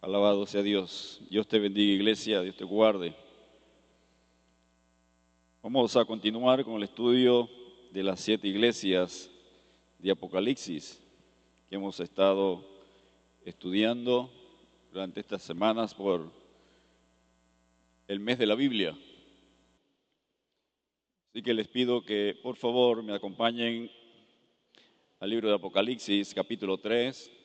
Alabado sea Dios. Dios te bendiga, iglesia. Dios te guarde. Vamos a continuar con el estudio de las 7 iglesias de Apocalipsis que hemos estado estudiando durante estas semanas por el mes de la Biblia. Así que les pido que por favor me acompañen al libro de Apocalipsis, capítulo 3.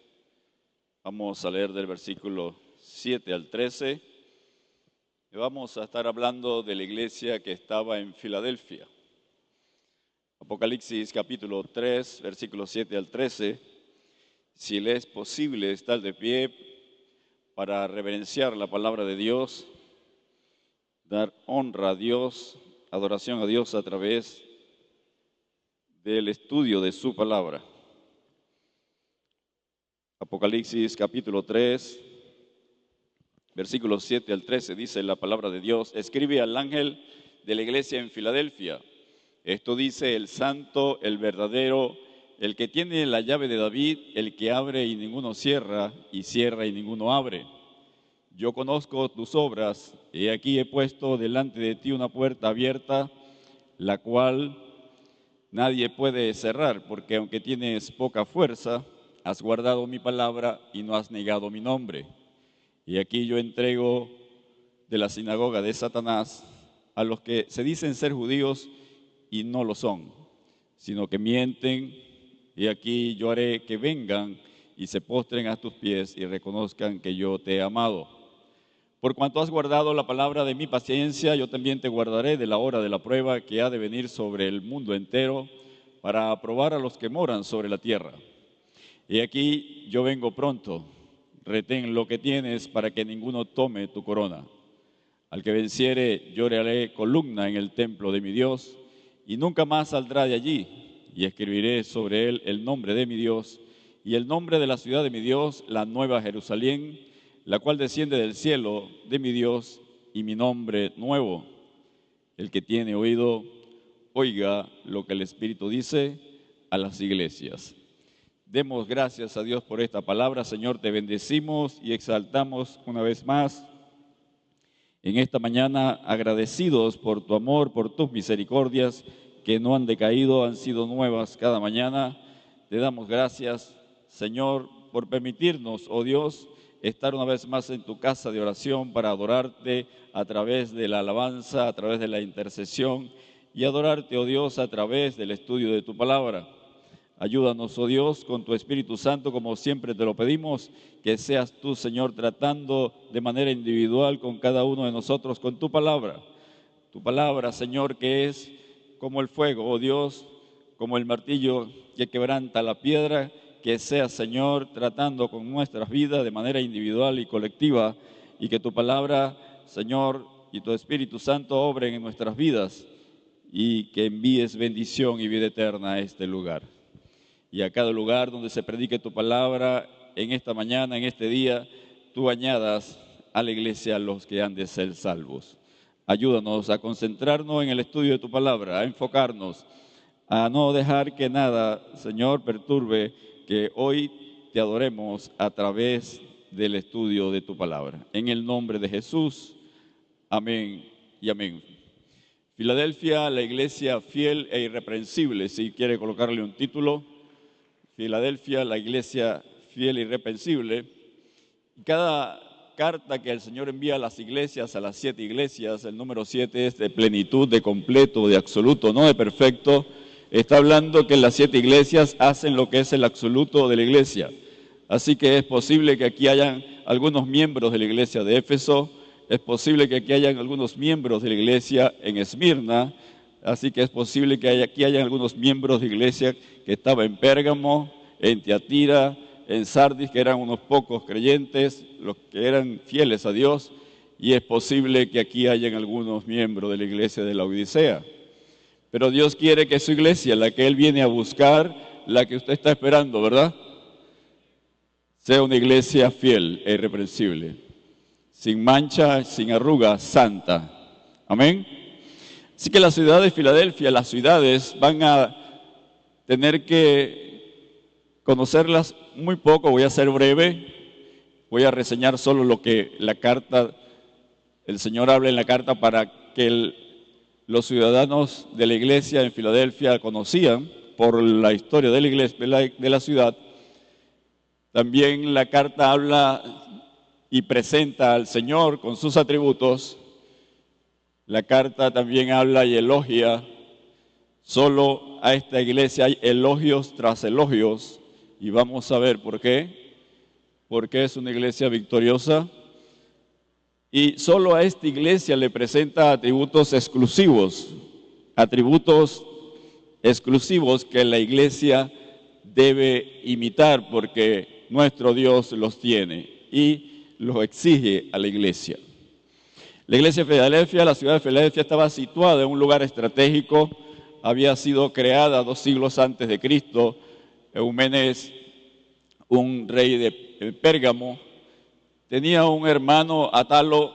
Vamos a leer del versículo 7 al 13. Y vamos a estar hablando de la iglesia que estaba en Filadelfia. Apocalipsis capítulo 3, versículos 7 al 13. Si le es posible estar de pie para reverenciar la palabra de Dios, dar honra a Dios, adoración a Dios a través del estudio de su palabra. Apocalipsis capítulo 3, versículos 7 al 13, dice la palabra de Dios: escribe al ángel de la iglesia en Filadelfia. Esto dice el santo, el verdadero, el que tiene la llave de David, el que abre y ninguno cierra, y cierra y ninguno abre. Yo conozco tus obras, y aquí he puesto delante de ti una puerta abierta, la cual nadie puede cerrar, porque aunque tienes poca fuerza, has guardado mi palabra y no has negado mi nombre. Y aquí yo entrego de la sinagoga de Satanás a los que se dicen ser judíos y no lo son, sino que mienten. Y aquí yo haré que vengan y se postren a tus pies y reconozcan que yo te he amado. Por cuanto has guardado la palabra de mi paciencia, yo también te guardaré de la hora de la prueba que ha de venir sobre el mundo entero para probar a los que moran sobre la tierra. Y aquí yo vengo pronto. Retén lo que tienes para que ninguno tome tu corona. Al que venciere, yo le haré columna en el templo de mi Dios, y nunca más saldrá de allí. Y escribiré sobre él el nombre de mi Dios, y el nombre de la ciudad de mi Dios, la nueva Jerusalén, la cual desciende del cielo de mi Dios, y mi nombre nuevo. El que tiene oído, oiga lo que el Espíritu dice a las iglesias. Demos gracias a Dios por esta palabra. Señor, te bendecimos y exaltamos una vez más en esta mañana, agradecidos por tu amor, por tus misericordias que no han decaído, han sido nuevas cada mañana. Te damos gracias, Señor, por permitirnos, oh Dios, estar una vez más en tu casa de oración para adorarte a través de la alabanza, a través de la intercesión, y adorarte, oh Dios, a través del estudio de tu palabra. Ayúdanos, oh Dios, con tu Espíritu Santo, como siempre te lo pedimos, que seas tú, Señor, tratando de manera individual con cada uno de nosotros con tu palabra. Tu palabra, Señor, que es como el fuego, oh Dios, como el martillo que quebranta la piedra, que seas, Señor, tratando con nuestras vidas de manera individual y colectiva, y que tu palabra, Señor, y tu Espíritu Santo obren en nuestras vidas, y que envíes bendición y vida eterna a este lugar. Y a cada lugar donde se predique tu palabra, en esta mañana, en este día, tú añadas a la iglesia a los que han de ser salvos. Ayúdanos a concentrarnos en el estudio de tu palabra, a enfocarnos, a no dejar que nada, Señor, perturbe que hoy te adoremos a través del estudio de tu palabra. En el nombre de Jesús, amén y amén. Filadelfia, la iglesia fiel e irreprensible, si quiere colocarle un título. Filadelfia, la iglesia fiel e irreprensible. Cada carta que el Señor envía a las iglesias, a las 7 iglesias, el número 7 es de plenitud, de completo, de absoluto, no de perfecto. Está hablando que las 7 iglesias hacen lo que es el absoluto de la iglesia. Así que es posible que aquí hayan algunos miembros de la iglesia de Éfeso, es posible que aquí hayan algunos miembros de la iglesia en Esmirna, así que es posible que aquí hayan algunos miembros de iglesia que estaban en Pérgamo, en Tiatira, en Sardis, que eran unos pocos creyentes, los que eran fieles a Dios, y es posible que aquí hayan algunos miembros de la iglesia de la Odisea. Pero Dios quiere que su iglesia, la que Él viene a buscar, la que usted está esperando, ¿verdad?, sea una iglesia fiel e irreprensible, sin mancha, sin arruga, santa. Amén. Así que la ciudad de Filadelfia, las ciudades van a tener que conocerlas muy poco, voy a ser breve. Voy a reseñar solo lo que el Señor habla en la carta para que los ciudadanos de la iglesia en Filadelfia conocían por la historia de la iglesia, de la ciudad. También la carta habla y presenta al Señor con sus atributos. La carta también habla y elogia. Solo a esta iglesia hay elogios tras elogios, y vamos a ver por qué. Porque es una iglesia victoriosa. Y solo a esta iglesia le presenta atributos exclusivos que la iglesia debe imitar, porque nuestro Dios los tiene y los exige a la iglesia. La iglesia de Filadelfia, la ciudad de Filadelfia, estaba situada en un lugar estratégico. Había sido creada 2 siglos antes de Cristo. Eumenes, un rey de Pérgamo, tenía un hermano, Atalo,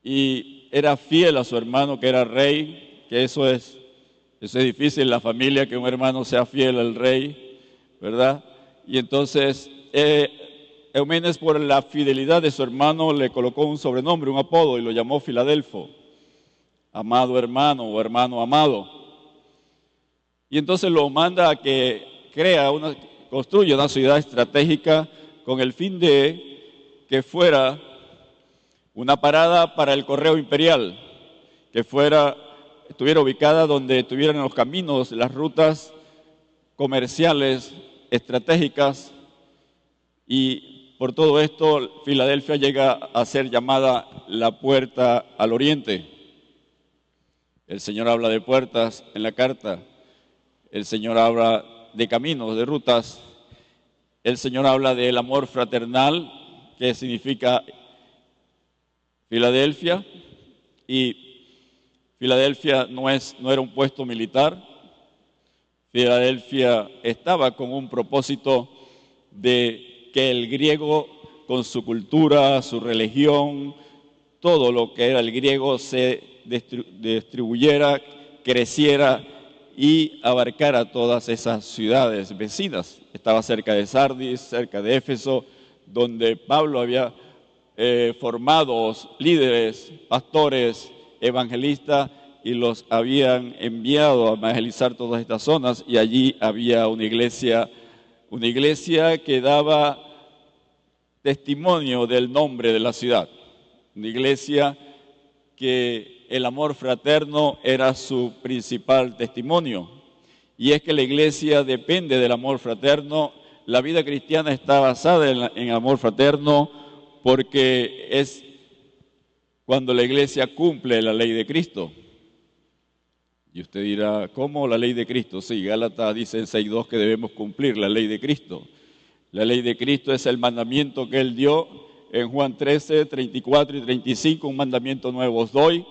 y era fiel a su hermano que era rey, que eso es difícil en la familia, que un hermano sea fiel al rey, ¿verdad? Y entonces Eumenes, por la fidelidad de su hermano, le colocó un sobrenombre, un apodo, y lo llamó Filadelfo, amado hermano o hermano amado. Y entonces lo manda a que construya una ciudad estratégica con el fin de que fuera una parada para el correo imperial, que estuviera ubicada donde estuvieran los caminos, las rutas comerciales estratégicas, y por todo esto Filadelfia llega a ser llamada la puerta al oriente. El Señor habla de puertas en la carta, el Señor habla de caminos, de rutas, el Señor habla del amor fraternal, que significa Filadelfia, y Filadelfia no era un puesto militar. Filadelfia estaba con un propósito de que el griego, con su cultura, su religión, todo lo que era el griego se distribuyera, creciera y abarcara todas esas ciudades vecinas. Estaba cerca de Sardis, cerca de Éfeso, donde Pablo había formado líderes, pastores, evangelistas, y los habían enviado a evangelizar todas estas zonas, y allí había una iglesia que daba testimonio del nombre de la ciudad, una iglesia que el amor fraterno era su principal testimonio. Y es que la iglesia depende del amor fraterno. La vida cristiana está basada en amor fraterno, porque es cuando la iglesia cumple la ley de Cristo. Y usted dirá, ¿cómo la ley de Cristo? Sí, Gálatas dice en 6:2 que debemos cumplir la ley de Cristo. La ley de Cristo es el mandamiento que Él dio en Juan 13, 34 y 35, un mandamiento nuevo os doy,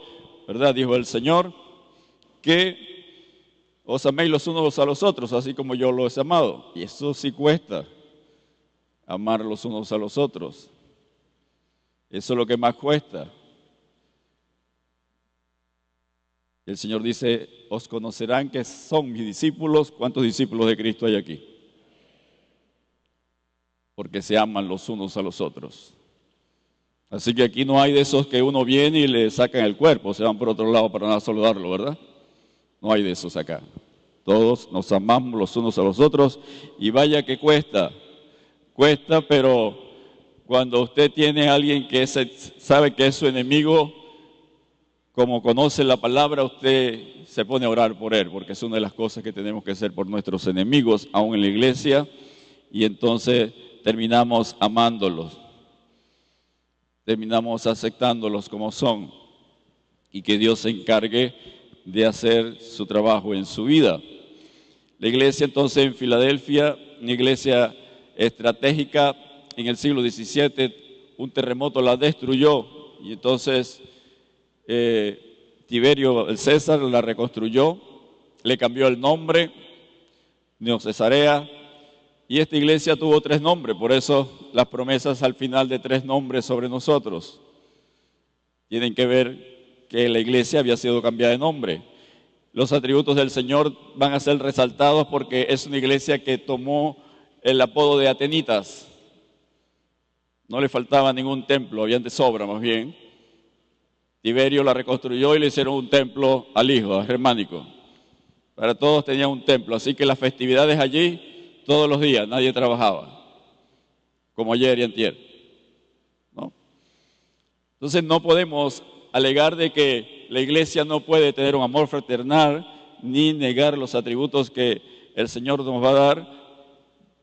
¿verdad? Dijo el Señor, que os améis los unos a los otros, así como yo los he amado. Y eso sí cuesta, amar los unos a los otros. Eso es lo que más cuesta. El Señor dice, os conocerán que son mis discípulos. ¿Cuántos discípulos de Cristo hay aquí? Porque se aman los unos a los otros. Así que aquí no hay de esos que uno viene y le sacan el cuerpo, se van por otro lado para no saludarlo, ¿verdad? No hay de esos acá. Todos nos amamos los unos a los otros, y vaya que cuesta, pero cuando usted tiene a alguien que sabe que es su enemigo, como conoce la palabra, usted se pone a orar por él, porque es una de las cosas que tenemos que hacer por nuestros enemigos, aún en la iglesia, y entonces terminamos amándolos, terminamos aceptándolos como son, y que Dios se encargue de hacer su trabajo en su vida. La iglesia entonces en Filadelfia, una iglesia estratégica, en el siglo XVII un terremoto la destruyó, y entonces Tiberio, el César, la reconstruyó, le cambió el nombre, Neocesarea, y esta iglesia tuvo 3 nombres, por eso las promesas al final de 3 nombres sobre nosotros tienen que ver que la iglesia había sido cambiada de nombre. Los atributos del Señor van a ser resaltados porque es una iglesia que tomó el apodo de Atenitas. no le faltaba ningún templo, habían de sobra más bien. Tiberio la reconstruyó y le hicieron un templo al hijo, a Germánico. Para todos tenían un templo, así que las festividades allí, todos los días, nadie trabajaba, como ayer y antier, ¿no? Entonces no podemos alegar de que la iglesia no puede tener un amor fraternal, ni negar los atributos que el Señor nos va a dar,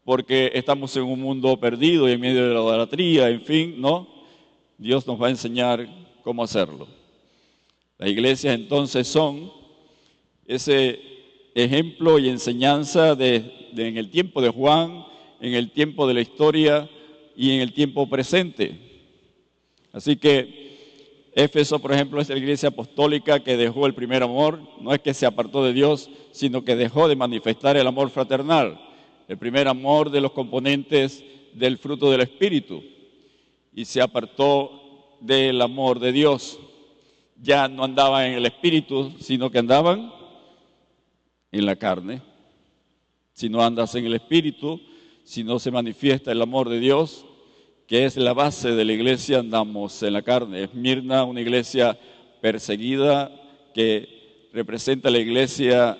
porque estamos en un mundo perdido y en medio de la idolatría, en fin, ¿no? Dios nos va a enseñar cómo hacerlo. Las iglesias entonces son ese ejemplo y enseñanza en el tiempo de Juan, en el tiempo de la historia y en el tiempo presente. Así que Éfeso, por ejemplo, es la iglesia apostólica que dejó el primer amor. No es que se apartó de Dios, sino que dejó de manifestar el amor fraternal, el primer amor de los componentes del fruto del Espíritu, y se apartó del amor de Dios. Ya no andaban en el Espíritu, sino que andaban en la carne. Si no andas en el Espíritu, si no se manifiesta el amor de Dios, que es la base de la iglesia, andamos en la carne. Esmirna, una iglesia perseguida que representa la iglesia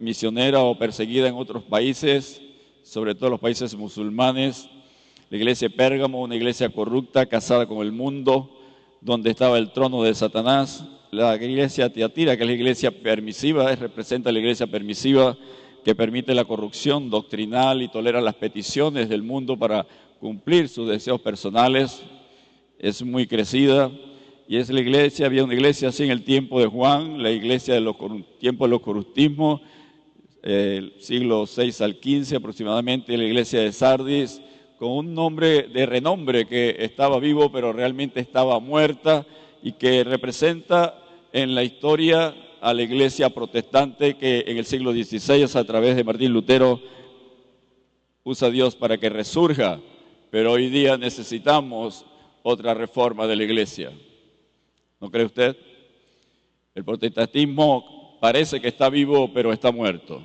misionera o perseguida en otros países, sobre todo los países musulmanes. La iglesia de Pérgamo, una iglesia corrupta, casada con el mundo, donde estaba el trono de Satanás. La iglesia de Tiatira, que es la iglesia permisiva, representa la iglesia permisiva que permite la corrupción doctrinal y tolera las peticiones del mundo para cumplir sus deseos personales. Es muy crecida y es la iglesia, había una iglesia así en el tiempo de Juan, la iglesia de los tiempos de los corruptismos, siglo VI al XV aproximadamente, la iglesia de Sardis, con un nombre de renombre que estaba vivo pero realmente estaba muerta, y que representa en la historia a la iglesia protestante que en el siglo XVI, a través de Martín Lutero, usa a Dios para que resurja, pero hoy día necesitamos otra reforma de la iglesia. ¿No cree usted? El protestantismo parece que está vivo, pero está muerto.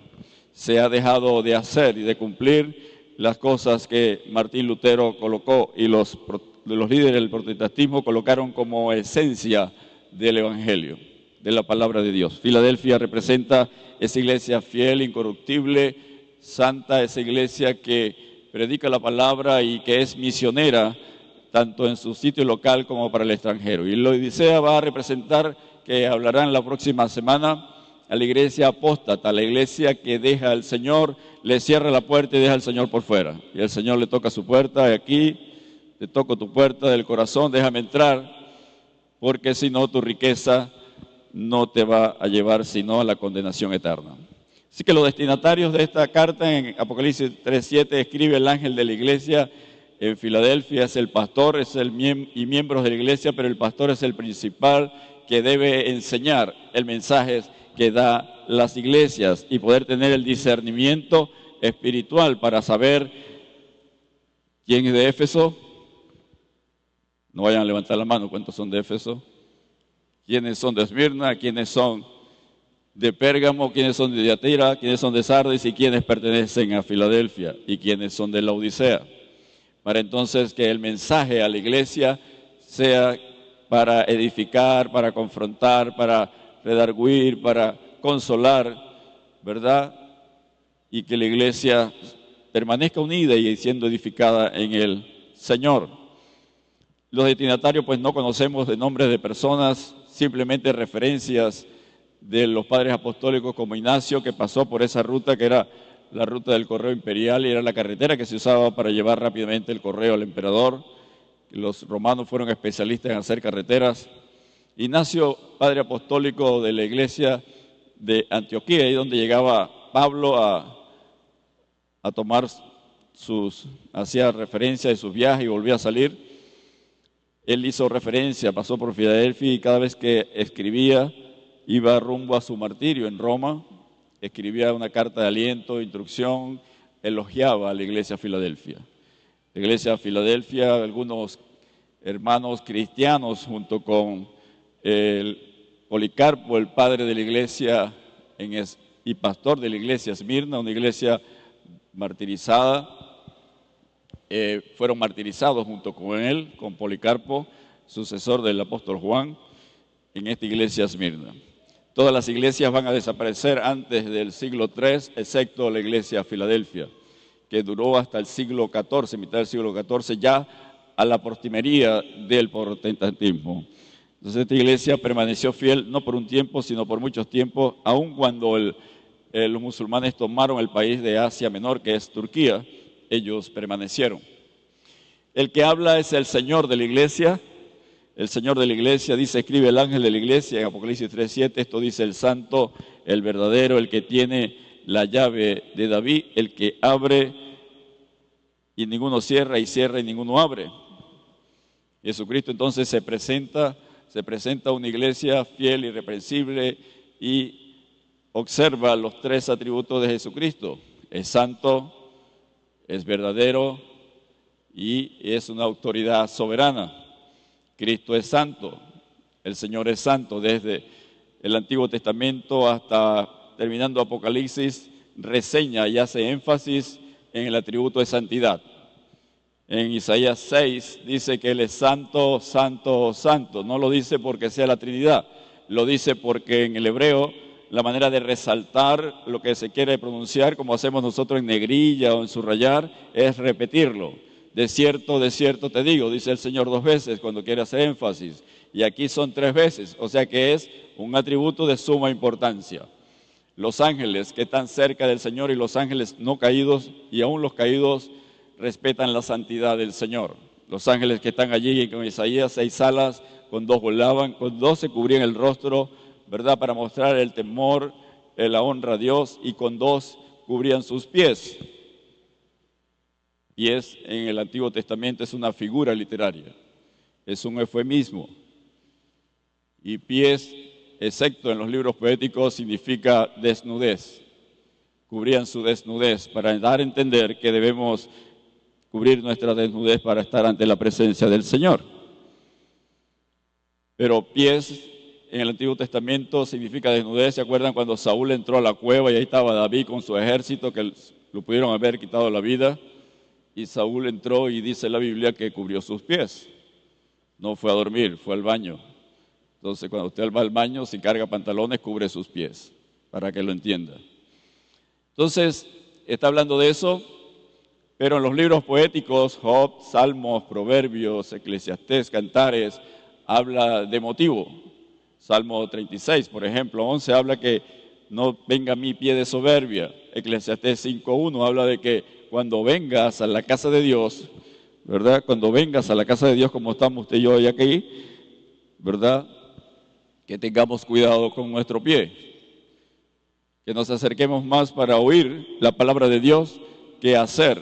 Se ha dejado de hacer y de cumplir las cosas que Martín Lutero colocó y los líderes del protestantismo colocaron como esencia del Evangelio, de la palabra de Dios. Filadelfia representa esa iglesia fiel, incorruptible, santa, esa iglesia que predica la palabra y que es misionera tanto en su sitio local como para el extranjero. Y la Odisea va a representar, que hablarán la próxima semana, a la iglesia apóstata, la iglesia que deja al Señor, le cierra la puerta y deja al Señor por fuera. Y el Señor le toca su puerta, y aquí te toco tu puerta del corazón, déjame entrar, porque si no tu riqueza no te va a llevar sino a la condenación eterna. Así que los destinatarios de esta carta en Apocalipsis 3:7 escribe el ángel de la iglesia en Filadelfia, es el pastor, y miembros de la iglesia, pero el pastor es el principal que debe enseñar el mensaje que da las iglesias y poder tener el discernimiento espiritual para saber quién es de Éfeso. No vayan a levantar la mano, ¿cuántos son de Éfeso? ¿Quiénes son de Esmirna? ¿Quiénes son de Pérgamo? ¿Quiénes son de Tiatira? ¿Quiénes son de Sardis? ¿Y quiénes pertenecen a Filadelfia? ¿Y quiénes son de la Odisea? Para entonces que el mensaje a la iglesia sea para edificar, para confrontar, para redarguir, para consolar, ¿verdad? Y que la iglesia permanezca unida y siendo edificada en el Señor. Los destinatarios pues no conocemos de nombres de personas, simplemente referencias de los padres apostólicos como Ignacio, que pasó por esa ruta que era la ruta del correo imperial y era la carretera que se usaba para llevar rápidamente el correo al emperador. Los romanos fueron especialistas en hacer carreteras. Ignacio, padre apostólico de la iglesia de Antioquía, ahí donde llegaba Pablo a tomar hacía referencia de sus viajes y volvía a salir. Él hizo referencia, pasó por Filadelfia y cada vez que escribía iba rumbo a su martirio en Roma, escribía una carta de aliento, instrucción, elogiaba a la iglesia de Filadelfia. La iglesia de Filadelfia, algunos hermanos cristianos junto con el Policarpo, el padre de la iglesia y pastor de la iglesia Esmirna, una iglesia martirizada, fueron martirizados junto con él, con Policarpo, sucesor del apóstol Juan, en esta iglesia Esmirna. Todas las iglesias van a desaparecer antes del siglo III, excepto la iglesia Filadelfia, que duró hasta el siglo XIV, mitad del siglo XIV, ya a la postrimería del protestantismo. Entonces esta iglesia permaneció fiel no por un tiempo, sino por muchos tiempos, aun cuando los musulmanes tomaron el país de Asia Menor, que es Turquía, ellos permanecieron. El que habla es el Señor de la iglesia. El Señor de la iglesia dice, escribe el ángel de la iglesia en Apocalipsis 3:7, esto dice el santo, el verdadero, el que tiene la llave de David, el que abre y ninguno cierra, y cierra y ninguno abre. Jesucristo entonces se presenta una iglesia fiel, irreprensible, y observa los tres atributos de Jesucristo. Es santo, es verdadero y es una autoridad soberana. Cristo es santo, el Señor es santo. Desde el Antiguo Testamento hasta terminando Apocalipsis, reseña y hace énfasis en el atributo de santidad. En Isaías 6 dice que Él es santo, santo, santo. No lo dice porque sea la Trinidad, lo dice porque en el hebreo la manera de resaltar lo que se quiere pronunciar, como hacemos nosotros en negrilla o en subrayar, es repetirlo. De cierto te digo, dice el Señor 2 veces cuando quiere hacer énfasis. Y aquí son 3 veces, o sea que es un atributo de suma importancia. Los ángeles que están cerca del Señor y los ángeles no caídos, y aún los caídos, respetan la santidad del Señor. Los ángeles que están allí con Isaías, 6 alas, con 2 volaban, con 2 se cubrían el rostro, ¿verdad? Para mostrar el temor, la honra a Dios, y con 2 cubrían sus pies. Y en el Antiguo Testamento es una figura literaria, es un eufemismo. Y pies, excepto en los libros poéticos, significa desnudez. Cubrían su desnudez para dar a entender que debemos cubrir nuestra desnudez para estar ante la presencia del Señor. Pero pies en el Antiguo Testamento significa desnudez. ¿Se acuerdan cuando Saúl entró a la cueva y ahí estaba David con su ejército que lo pudieron haber quitado la vida? Y Saúl entró y dice la Biblia que cubrió sus pies. No fue a dormir, fue al baño. Entonces cuando usted va al baño, si carga pantalones, cubre sus pies, para que lo entienda. Entonces, está hablando de eso, pero en los libros poéticos, Job, Salmos, Proverbios, Eclesiastés, Cantares, habla de motivo. Salmo 36, por ejemplo, 11 habla que no venga a mí pie de soberbia. Eclesiastés 5:1 habla de que cuando vengas a la casa de Dios, ¿verdad? Cuando vengas a la casa de Dios como estamos usted y yo hoy aquí, ¿verdad? Que tengamos cuidado con nuestro pie. Que nos acerquemos más para oír la palabra de Dios que hacer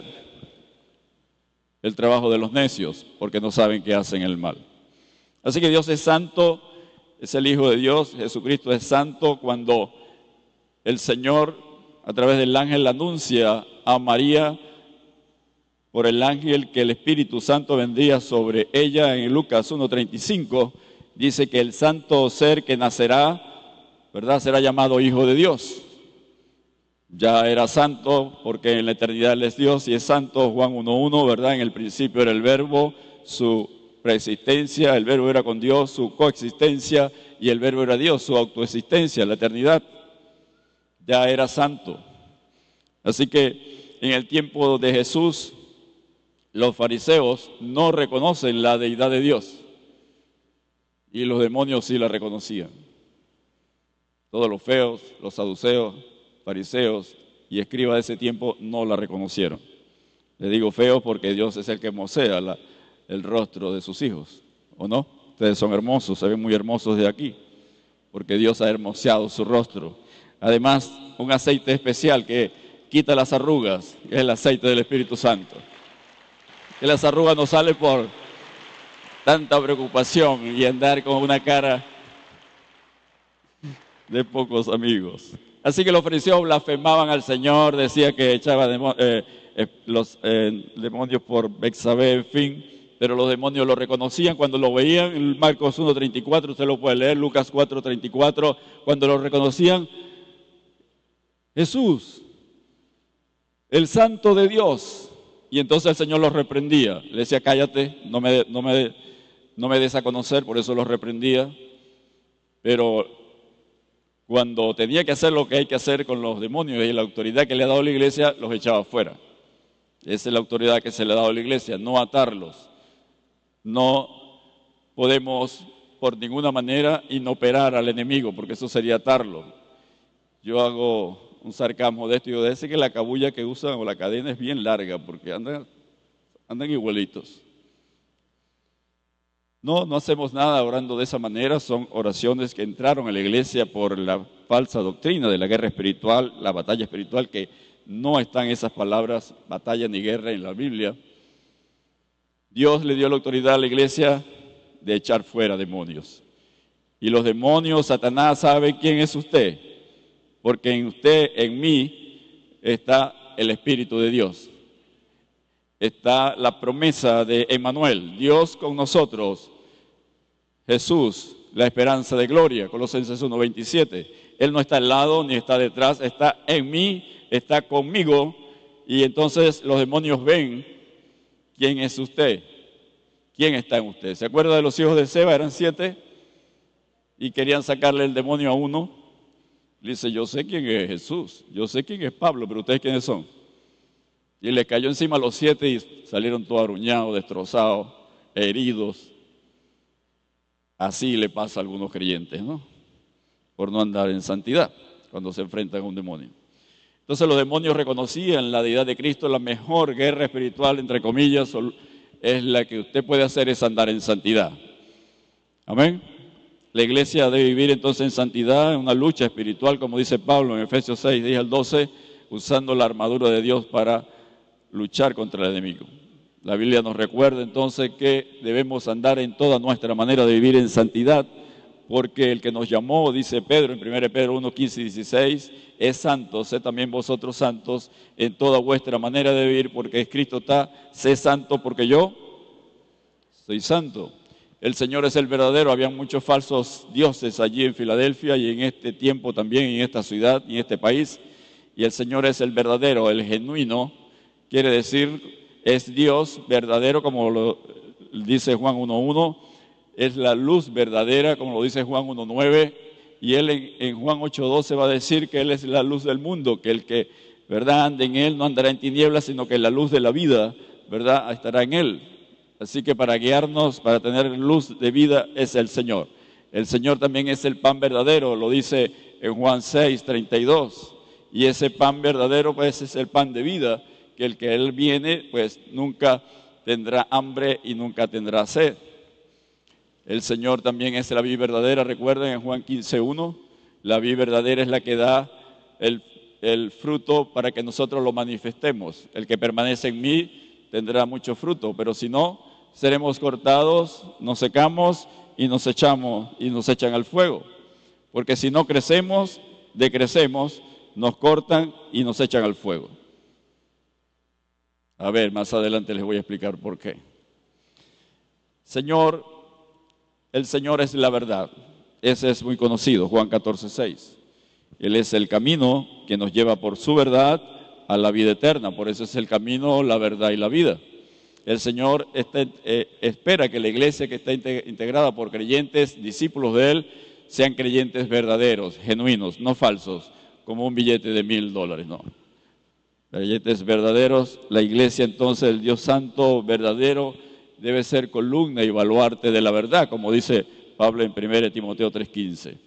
el trabajo de los necios, porque no saben que hacen el mal. Así que Dios es santo, es el Hijo de Dios, Jesucristo es santo. Cuando el Señor, a través del ángel, anuncia a María por el ángel que el Espíritu Santo vendría sobre ella, en Lucas 1:35, dice que el santo ser que nacerá, ¿verdad?, será llamado Hijo de Dios. Ya era santo porque en la eternidad Él es Dios y es santo. Juan 1:1, ¿verdad? En el principio era el verbo, su preexistencia, el verbo era con Dios, su coexistencia, y el verbo era Dios, su autoexistencia, la eternidad. Ya era santo. Así que en el tiempo de Jesús, los fariseos no reconocen la deidad de Dios y los demonios sí la reconocían. Todos los feos, los saduceos, fariseos y escribas de ese tiempo no la reconocieron. Le digo feos porque Dios es el que hermosea el rostro de sus hijos, ¿o no? Ustedes son hermosos, se ven muy hermosos de aquí, porque Dios ha hermoseado su rostro. Además, un aceite especial que quita las arrugas, que es el aceite del Espíritu Santo. Que las arrugas no salen por tanta preocupación y andar con una cara de pocos amigos. Así que los fariseos blasfemaban al Señor, decía que echaba los demonios por Betsabé, en fin, pero los demonios lo reconocían cuando lo veían. En Marcos 1:34, usted lo puede leer, Lucas 4:34, cuando lo reconocían, Jesús, el Santo de Dios, Y entonces el Señor los reprendía. Le decía, cállate, no me des a conocer, por eso los reprendía. Pero cuando tenía que hacer lo que hay que hacer con los demonios y la autoridad que le ha dado la iglesia, los echaba fuera. Esa es la autoridad que se le ha dado a la iglesia, no atarlos. No podemos por ninguna manera inoperar al enemigo, porque eso sería atarlo. Yo hago un sarcasmo de esto y yo decir que la cabulla que usan o la cadena es bien larga, porque andan igualitos. No hacemos nada orando de esa manera, son oraciones que entraron a la iglesia por la falsa doctrina de la guerra espiritual, la batalla espiritual, que no están esas palabras, batalla ni guerra, en la Biblia. Dios le dio la autoridad a la iglesia de echar fuera demonios. Y los demonios, Satanás sabe quién es usted, porque en usted, en mí, está el Espíritu de Dios. Está la promesa de Emmanuel, Dios con nosotros. Jesús, la esperanza de gloria, Colosenses 1:27. Él no está al lado ni está detrás, está en mí, está conmigo. Y entonces los demonios ven quién es usted, quién está en usted. ¿Se acuerda de los hijos de Seba? Eran 7 y querían sacarle el demonio a uno. Le dice, yo sé quién es Jesús, yo sé quién es Pablo, pero ¿ustedes quiénes son? Y le cayó encima a los 7 y salieron todos aruñados, destrozados, heridos. Así le pasa a algunos creyentes, ¿no? Por no andar en santidad cuando se enfrentan a un demonio. Entonces los demonios reconocían la deidad de Cristo. La mejor guerra espiritual, entre comillas, es la que usted puede hacer, es andar en santidad. Amén. La iglesia debe vivir entonces en santidad, en una lucha espiritual, como dice Pablo en Efesios 6, 10 al 12, usando la armadura de Dios para luchar contra el enemigo. La Biblia nos recuerda entonces que debemos andar en toda nuestra manera de vivir en santidad, porque el que nos llamó, dice Pedro en 1 Pedro 1, 15 y 16, es santo, sé también vosotros santos en toda vuestra manera de vivir, porque escrito está, sé santo porque yo soy santo. El Señor es el verdadero. Había muchos falsos dioses allí en Filadelfia y en este tiempo también, en esta ciudad y en este país. Y el Señor es el verdadero, el genuino, quiere decir, es Dios verdadero, como lo dice Juan 1.1, es la luz verdadera, como lo dice Juan 1.9, y Él en Juan 8.12 va a decir que Él es la luz del mundo, que el que, ¿verdad?, ande en Él no andará en tinieblas, sino que la luz de la vida, ¿verdad?, estará en Él. Así que para guiarnos, para tener luz de vida, es el Señor. El Señor también es el pan verdadero, lo dice en Juan 6.32, y ese pan verdadero, pues, es el pan de vida, que el que Él viene, pues, nunca tendrá hambre y nunca tendrá sed. El Señor también es la vid verdadera. Recuerden en Juan 15.1, la vid verdadera es la que da el fruto para que nosotros lo manifestemos. El que permanece en mí tendrá mucho fruto, pero si no, seremos cortados, nos secamos y nos echan al fuego. Porque si no crecemos, decrecemos, nos cortan y nos echan al fuego. A ver, más adelante les voy a explicar por qué. El Señor es la verdad. Ese es muy conocido, Juan 14.6. Él es el camino que nos lleva por su verdad a la vida eterna. Por eso es el camino, la verdad y la vida. El Señor espera que la iglesia que está integrada por creyentes, discípulos de Él, sean creyentes verdaderos, genuinos, no falsos, como un billete de $1,000, no. Creyentes verdaderos. La iglesia entonces, el Dios Santo verdadero, debe ser columna y baluarte de la verdad, como dice Pablo en 1 Timoteo 3.15.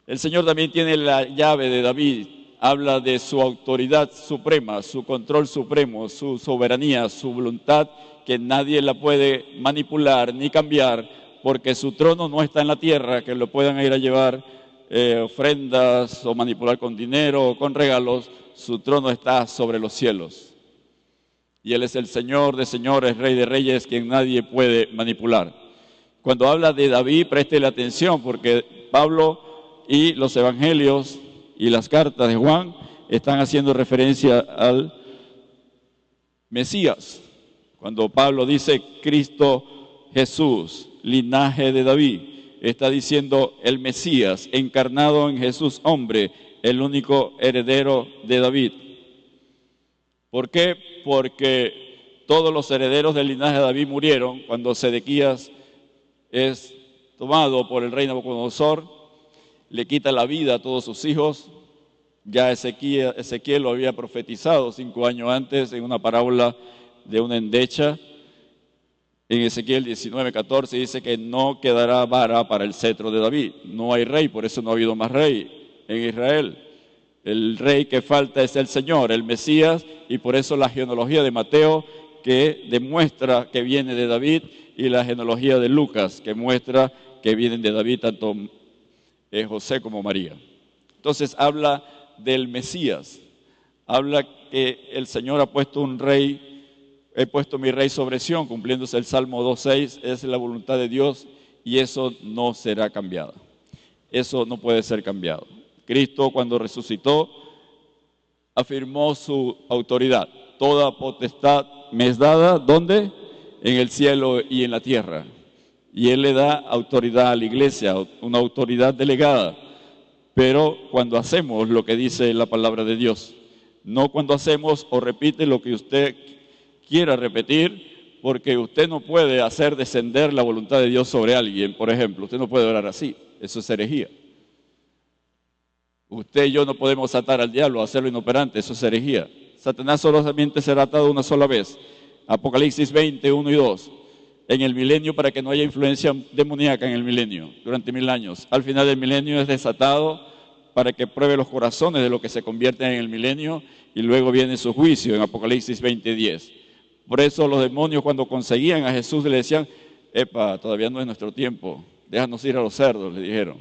El Señor también tiene la llave de David. Habla de su autoridad suprema, su control supremo, su soberanía, su voluntad, que nadie la puede manipular ni cambiar, porque su trono no está en la tierra, que lo puedan ir a llevar ofrendas o manipular con dinero o con regalos. Su trono está sobre los cielos. Y Él es el Señor de señores, Rey de reyes, quien nadie puede manipular. Cuando habla de David, préstele atención, porque Pablo y los evangelios y las cartas de Juan están haciendo referencia al Mesías. Cuando Pablo dice Cristo Jesús, linaje de David, está diciendo el Mesías, encarnado en Jesús hombre, el único heredero de David. ¿Por qué? Porque todos los herederos del linaje de David murieron cuando Sedequías es tomado por el rey Nabucodonosor, le quita la vida a todos sus hijos. Ya Ezequiel lo había profetizado 5 años antes en una parábola de una endecha. En Ezequiel 19:14 dice que no quedará vara para el cetro de David. No hay rey, por eso no ha habido más rey en Israel. El rey que falta es el Señor, el Mesías, y por eso la genealogía de Mateo, que demuestra que viene de David, y la genealogía de Lucas, que muestra que vienen de David tanto José como María. Entonces habla del Mesías, habla que el Señor ha puesto un rey, he puesto mi rey sobre Sión, cumpliéndose el Salmo 2:6, es la voluntad de Dios y eso no será cambiado. Eso no puede ser cambiado. Cristo, cuando resucitó, afirmó su autoridad. Toda potestad me es dada, ¿dónde? En el cielo y en la tierra. Y Él le da autoridad a la iglesia, una autoridad delegada. Pero cuando hacemos lo que dice la palabra de Dios, no cuando hacemos o repite lo que usted quiera repetir, porque usted no puede hacer descender la voluntad de Dios sobre alguien, por ejemplo. Usted no puede orar así, eso es herejía. Usted y yo no podemos atar al diablo, hacerlo inoperante, eso es herejía. Satanás solamente será atado una sola vez. Apocalipsis 20, 1 y 2. En el milenio, para que no haya influencia demoníaca en el milenio, durante 1000 años. Al final del milenio es desatado para que pruebe los corazones de lo que se convierten en el milenio y luego viene su juicio en Apocalipsis 20, 10. Por eso los demonios cuando conseguían a Jesús le decían, epa, todavía no es nuestro tiempo, déjanos ir a los cerdos, le dijeron.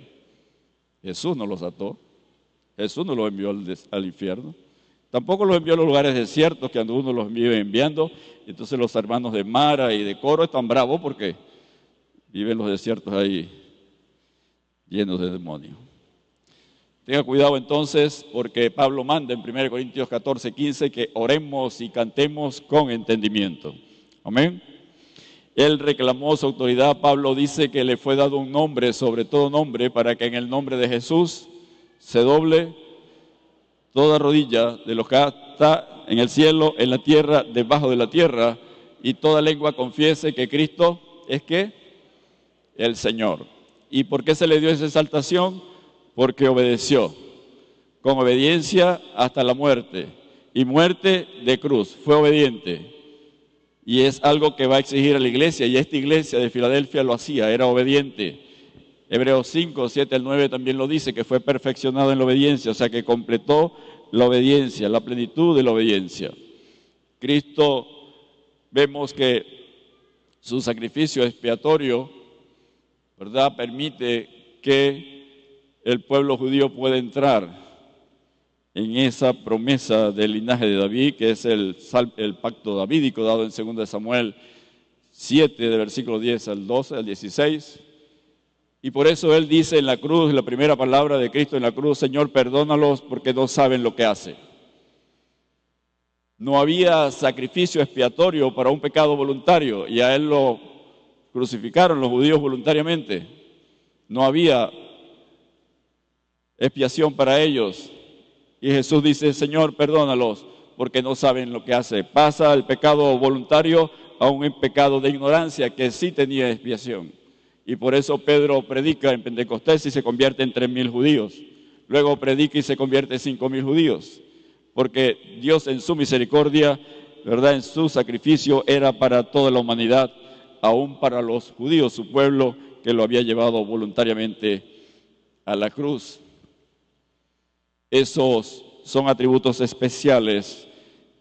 Jesús no los ató, Jesús no los envió al infierno. Tampoco los envió a los lugares desiertos que uno los vive enviando. Entonces los hermanos de Mara y de Coro están bravos porque viven los desiertos ahí llenos de demonios. Tenga cuidado entonces porque Pablo manda en 1 Corintios 14, 15 que oremos y cantemos con entendimiento. Amén. Él reclamó su autoridad. Pablo dice que le fue dado un nombre sobre todo nombre para que en el nombre de Jesús se doble toda rodilla de lo que está en el cielo, en la tierra, debajo de la tierra, y toda lengua confiese que Cristo es ¿qué? El Señor. ¿Y por qué se le dio esa exaltación? Porque obedeció, con obediencia hasta la muerte, y muerte de cruz, fue obediente. Y es algo que va a exigir a la iglesia, y esta iglesia de Filadelfia lo hacía, era obediente. Hebreos 5, 7 al 9 también lo dice, que fue perfeccionado en la obediencia, o sea que completó la obediencia, la plenitud de la obediencia. Cristo, vemos que su sacrificio expiatorio, ¿verdad?, permite que el pueblo judío pueda entrar en esa promesa del linaje de David, que es el pacto davídico dado en 2 Samuel 7, de versículo 10 al 12, al 16. Y por eso Él dice en la cruz, la primera palabra de Cristo en la cruz, Señor, perdónalos porque no saben lo que hacen. No había sacrificio expiatorio para un pecado voluntario y a Él lo crucificaron los judíos voluntariamente. No había expiación para ellos. Y Jesús dice, Señor, perdónalos porque no saben lo que hacen. Pasa el pecado voluntario a un pecado de ignorancia que sí tenía expiación. Y por eso Pedro predica en Pentecostés y se convierte en 3,000 judíos. Luego predica y se convierte en 5,000 judíos. Porque Dios en su misericordia, ¿verdad?, en su sacrificio era para toda la humanidad, aún para los judíos, su pueblo, que lo había llevado voluntariamente a la cruz. Esos son atributos especiales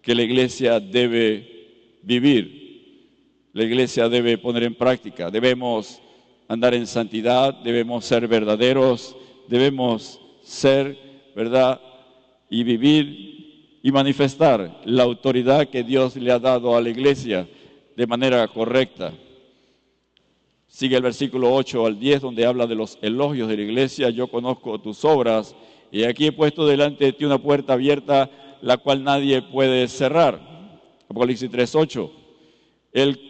que la iglesia debe vivir. La iglesia debe poner en práctica. Debemos andar en santidad, debemos ser verdaderos, debemos ser, ¿verdad?, y vivir y manifestar la autoridad que Dios le ha dado a la iglesia de manera correcta. Sigue el versículo 8 al 10, donde habla de los elogios de la iglesia. Yo conozco tus obras, y aquí he puesto delante de ti una puerta abierta, la cual nadie puede cerrar. Apocalipsis 3:8.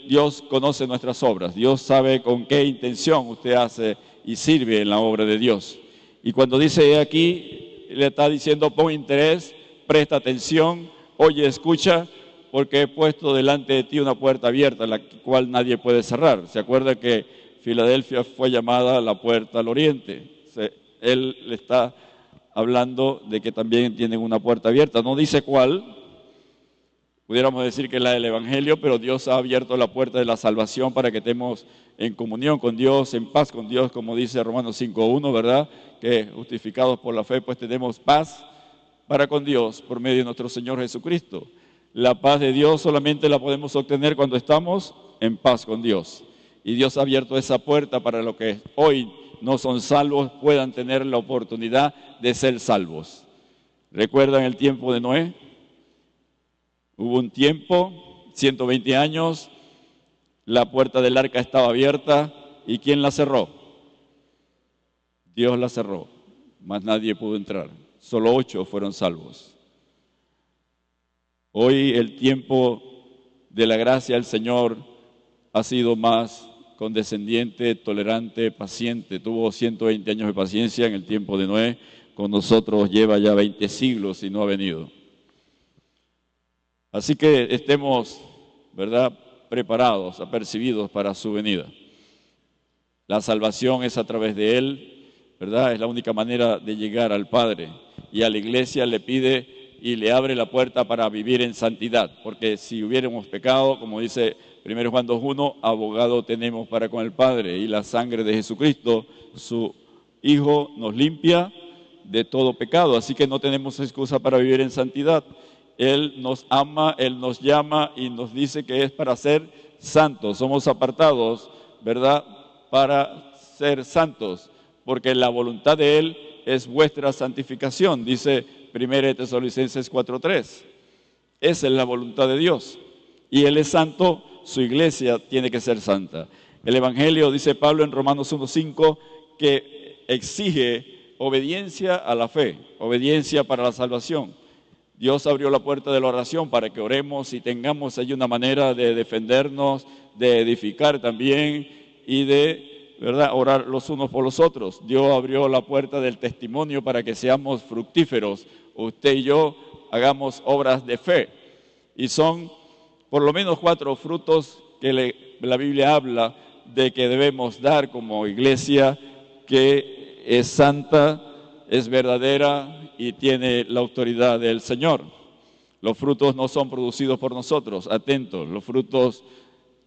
Dios conoce nuestras obras. Dios sabe con qué intención usted hace y sirve en la obra de Dios. Y cuando dice aquí, le está diciendo, pon interés, presta atención, oye, escucha, porque he puesto delante de ti una puerta abierta, la cual nadie puede cerrar. ¿Se acuerda que Filadelfia fue llamada la puerta al oriente? Él le está hablando de que también tienen una puerta abierta. No dice cuál, pudiéramos decir que es la del Evangelio, pero Dios ha abierto la puerta de la salvación para que estemos en comunión con Dios, en paz con Dios, como dice Romanos 5.1, ¿verdad? Que justificados por la fe, pues tenemos paz para con Dios por medio de nuestro Señor Jesucristo. La paz de Dios solamente la podemos obtener cuando estamos en paz con Dios. Y Dios ha abierto esa puerta para los que hoy no son salvos puedan tener la oportunidad de ser salvos. ¿Recuerdan el tiempo de Noé? Hubo un tiempo, 120 años, la puerta del arca estaba abierta. ¿Y quién la cerró? Dios la cerró, mas nadie pudo entrar. Solo 8 fueron salvos. Hoy el tiempo de la gracia del Señor ha sido más condescendiente, tolerante, paciente. Tuvo 120 años de paciencia en el tiempo de Noé. Con nosotros lleva ya 20 siglos y no ha venido. Así que estemos, ¿verdad?, preparados, apercibidos para su venida. La salvación es a través de Él, ¿verdad? Es la única manera de llegar al Padre. Y a la iglesia le pide y le abre la puerta para vivir en santidad. Porque si hubiéramos pecado, como dice 1 Juan 2.1, abogado tenemos para con el Padre. Y la sangre de Jesucristo, su Hijo, nos limpia de todo pecado. Así que no tenemos excusa para vivir en santidad. Él nos ama, Él nos llama y nos dice que es para ser santos. Somos apartados, ¿verdad?, para ser santos, porque la voluntad de Él es vuestra santificación, dice 1 Tesalonicenses 4.3. Esa es la voluntad de Dios. Y Él es santo, su iglesia tiene que ser santa. El Evangelio, dice Pablo en Romanos 1.5, que exige obediencia a la fe, obediencia para la salvación. Dios abrió la puerta de la oración para que oremos y tengamos ahí una manera de defendernos, de edificar también y de, ¿verdad?, orar los unos por los otros. Dios abrió la puerta del testimonio para que seamos fructíferos. Usted y yo hagamos obras de fe. Y son por lo menos 4 frutos que la Biblia habla de que debemos dar como iglesia, que es santa, es verdadera y tiene la autoridad del Señor. Los frutos no son producidos por nosotros, atentos, los frutos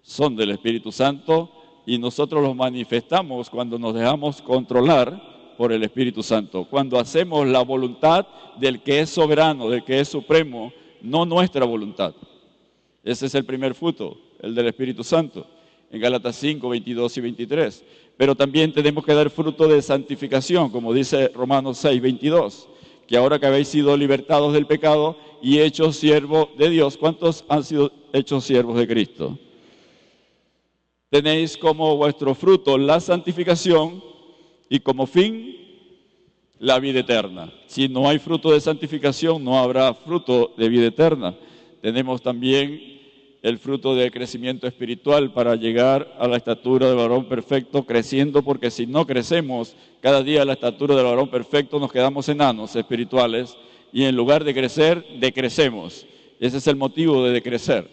son del Espíritu Santo y nosotros los manifestamos cuando nos dejamos controlar por el Espíritu Santo, cuando hacemos la voluntad del que es soberano, del que es supremo, no nuestra voluntad. Ese es el primer fruto, el del Espíritu Santo, en Gálatas 5, 22 y 23. Pero también tenemos que dar fruto de santificación, como dice Romanos 6, 22, que ahora que habéis sido libertados del pecado y hechos siervos de Dios. ¿Cuántos han sido hechos siervos de Cristo? Tenéis como vuestro fruto la santificación y como fin la vida eterna. Si no hay fruto de santificación, no habrá fruto de vida eterna. Tenemos también el fruto del crecimiento espiritual para llegar a la estatura del varón perfecto, creciendo, porque si no crecemos cada día a la estatura del varón perfecto, nos quedamos enanos espirituales y en lugar de crecer, decrecemos. Ese es el motivo de decrecer.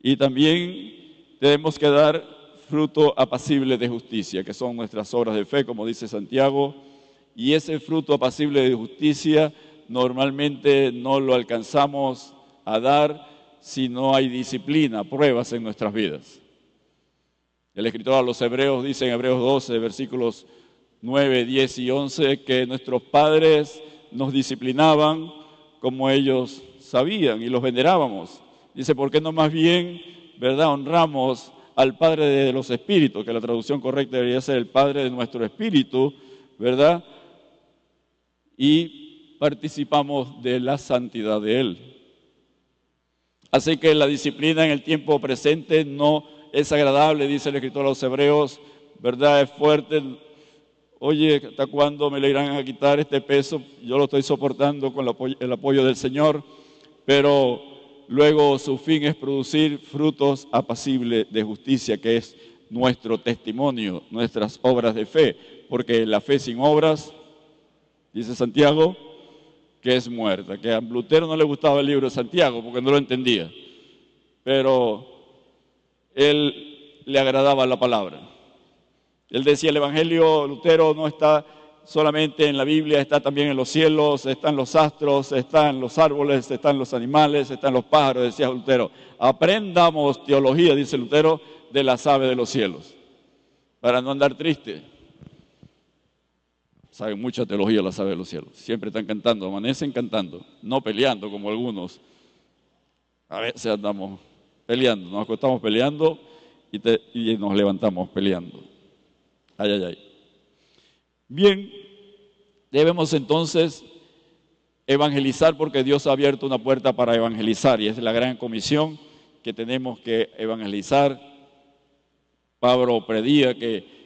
Y también tenemos que dar fruto apacible de justicia, que son nuestras obras de fe, como dice Santiago, y ese fruto apacible de justicia normalmente no lo alcanzamos a dar si no hay disciplina, pruebas en nuestras vidas. El escritor a los Hebreos dice en Hebreos 12, versículos 9, 10 y 11, que nuestros padres nos disciplinaban como ellos sabían y los venerábamos. Dice, ¿por qué no más bien, verdad, honramos al Padre de los Espíritus? Que la traducción correcta debería ser el Padre de nuestro Espíritu, ¿verdad? Y participamos de la santidad de Él. Así que la disciplina en el tiempo presente no es agradable, dice el escritor a los Hebreos, ¿verdad? Es fuerte. Oye, ¿hasta cuándo me le irán a quitar este peso? Yo lo estoy soportando con el apoyo del Señor, pero luego su fin es producir frutos apacibles de justicia, que es nuestro testimonio, nuestras obras de fe, porque la fe sin obras, dice Santiago, que es muerta, que a Lutero no le gustaba el libro de Santiago porque no lo entendía, pero él le agradaba la palabra. Él decía, el Evangelio, Lutero, no está solamente en la Biblia, está también en los cielos, están los astros, están los árboles, están los animales, están los pájaros, decía Lutero. Aprendamos teología, dice Lutero, de las aves de los cielos, para no andar triste. Saben mucha teología las aves de los cielos, siempre están cantando, amanecen cantando, no peleando como algunos. A veces andamos peleando, nos acostamos peleando y nos levantamos peleando. Ay, ay, ay. Bien, debemos entonces evangelizar porque Dios ha abierto una puerta para evangelizar y es la gran comisión que tenemos que evangelizar. Pablo pedía que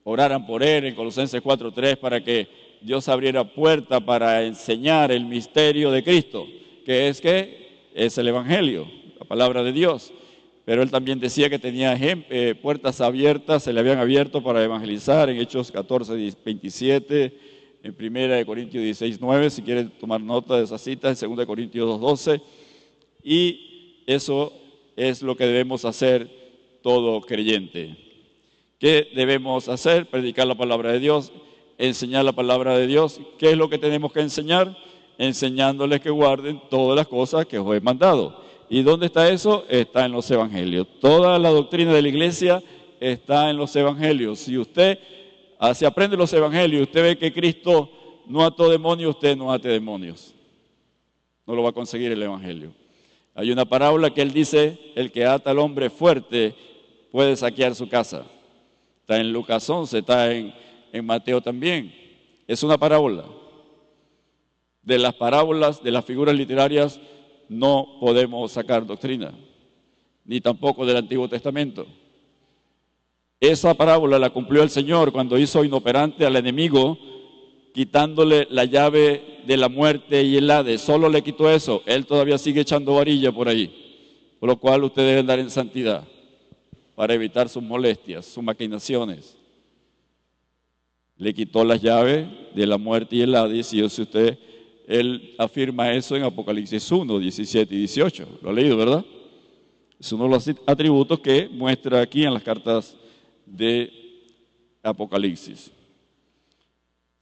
oraran por él en Colosenses 4:3 para que Dios abriera puerta para enseñar el misterio de Cristo, que es el Evangelio, la palabra de Dios. Pero él también decía que tenía puertas abiertas, se le habían abierto para evangelizar en Hechos 14:27, en 1 Corintios 16:9, si quieren tomar nota de esa cita, en 2 Corintios 2:12. Y eso es lo que debemos hacer todo creyente. ¿Qué debemos hacer? Predicar la palabra de Dios, enseñar la palabra de Dios. ¿Qué es lo que tenemos que enseñar? Enseñándoles que guarden todas las cosas que os he mandado. ¿Y dónde está eso? Está en los evangelios. Toda la doctrina de la iglesia está en los evangelios. Si usted se aprende los evangelios, usted ve que Cristo no ató demonios, usted no ate demonios. No lo va a conseguir el evangelio. Hay una parábola que él dice, el que ata al hombre fuerte puede saquear su casa. Está en Lucas 11, está en Mateo también. Es una parábola. De las parábolas, de las figuras literarias, no podemos sacar doctrina, ni tampoco del Antiguo Testamento. Esa parábola la cumplió el Señor cuando hizo inoperante al enemigo, quitándole la llave de la muerte y el Hades. Solo le quitó eso. Él todavía sigue echando varilla por ahí, por lo cual usted debe andar en santidad para evitar sus molestias, sus maquinaciones. Le quitó las llaves de la muerte y el Hades, y él afirma eso en Apocalipsis 1, 17 y 18. Lo ha leído, ¿verdad? Es uno de los atributos que muestra aquí en las cartas de Apocalipsis.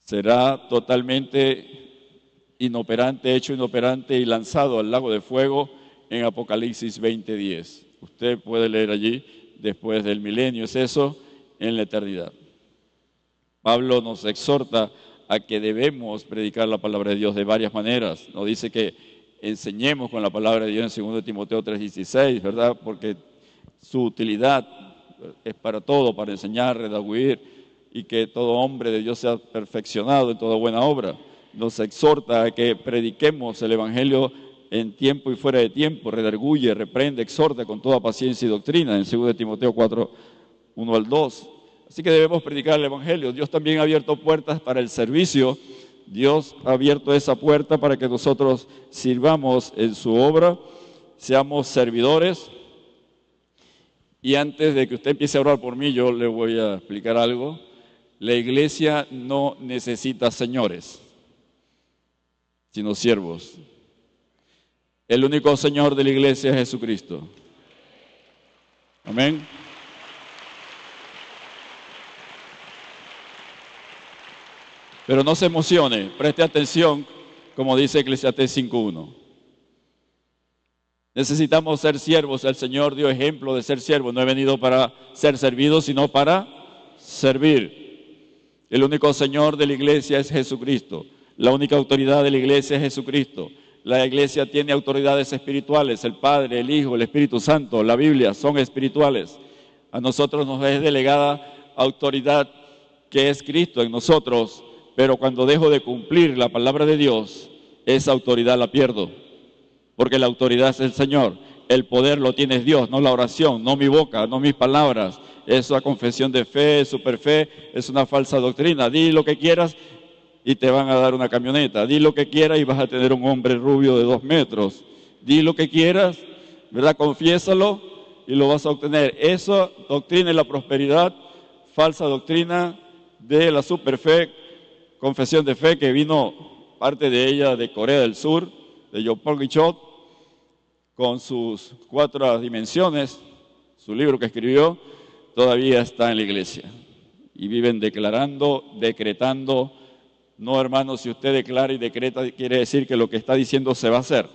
Será totalmente inoperante, hecho inoperante y lanzado al lago de fuego en Apocalipsis 20:10. Usted puede leer allí, después del milenio, es eso, en la eternidad. Pablo nos exhorta a que debemos predicar la palabra de Dios de varias maneras. Nos dice que enseñemos con la palabra de Dios en 2 Timoteo 3:16, ¿verdad? Porque su utilidad es para todo, para enseñar, redarguir, y que todo hombre de Dios sea perfeccionado en toda buena obra. Nos exhorta a que prediquemos el Evangelio en tiempo y fuera de tiempo, redarguye, reprende, exhorta con toda paciencia y doctrina, en 2 Timoteo 4, 1 al 2. Así que debemos predicar el Evangelio. Dios también ha abierto puertas para el servicio. Dios ha abierto esa puerta para que nosotros sirvamos en su obra, seamos servidores. Y antes de que usted empiece a orar por mí, yo le voy a explicar algo. La iglesia no necesita señores, sino siervos. El único Señor de la iglesia es Jesucristo. Amén. Pero no se emocione, preste atención, como dice Eclesiastés 5:1. Necesitamos ser siervos. El Señor dio ejemplo de ser siervos. No he venido para ser servido, sino para servir. El único Señor de la iglesia es Jesucristo. La única autoridad de la iglesia es Jesucristo. La iglesia tiene autoridades espirituales. El Padre, el Hijo, el Espíritu Santo, la Biblia son espirituales. A nosotros nos es delegada autoridad que es Cristo en nosotros. Pero cuando dejo de cumplir la palabra de Dios, esa autoridad la pierdo. Porque la autoridad es el Señor. El poder lo tiene Dios, no la oración, no mi boca, no mis palabras. Esa confesión de fe, superfe, es una falsa doctrina. Di lo que quieras y te van a dar una camioneta. Di lo que quieras y vas a tener un hombre rubio de 2 metros. Di lo que quieras, ¿verdad? Confiésalo y lo vas a obtener. Esa doctrina es la prosperidad, falsa doctrina de la superfe, confesión de fe que vino parte de ella de Corea del Sur, de Yopal-Gichot, con sus 4 dimensiones, su libro que escribió, todavía está en la iglesia. Y viven declarando, decretando. No, hermanos, si usted declara y decreta, quiere decir que lo que está diciendo se va a hacer.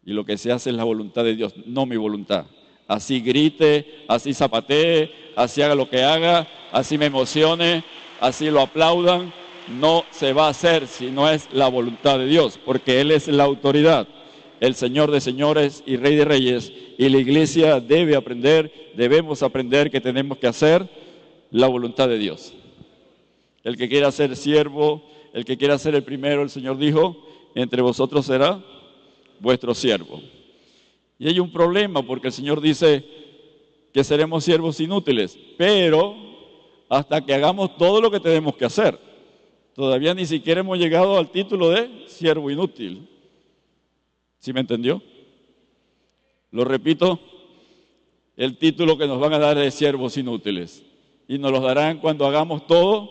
Y lo que se hace es la voluntad de Dios, no mi voluntad. Así grite, así zapatee, así haga lo que haga, así me emocione, así lo aplaudan. No se va a hacer si no es la voluntad de Dios, porque Él es la autoridad, el Señor de señores y Rey de reyes. Y la iglesia debe aprender, debemos aprender que tenemos que hacer la voluntad de Dios. El que quiera ser siervo, el que quiera ser el primero, el Señor dijo, entre vosotros será vuestro siervo. Y hay un problema porque el Señor dice que seremos siervos inútiles, pero hasta que hagamos todo lo que tenemos que hacer. Todavía ni siquiera hemos llegado al título de siervo inútil. ¿Sí me entendió? Lo repito, el título que nos van a dar es siervos inútiles. Y nos los darán cuando hagamos todo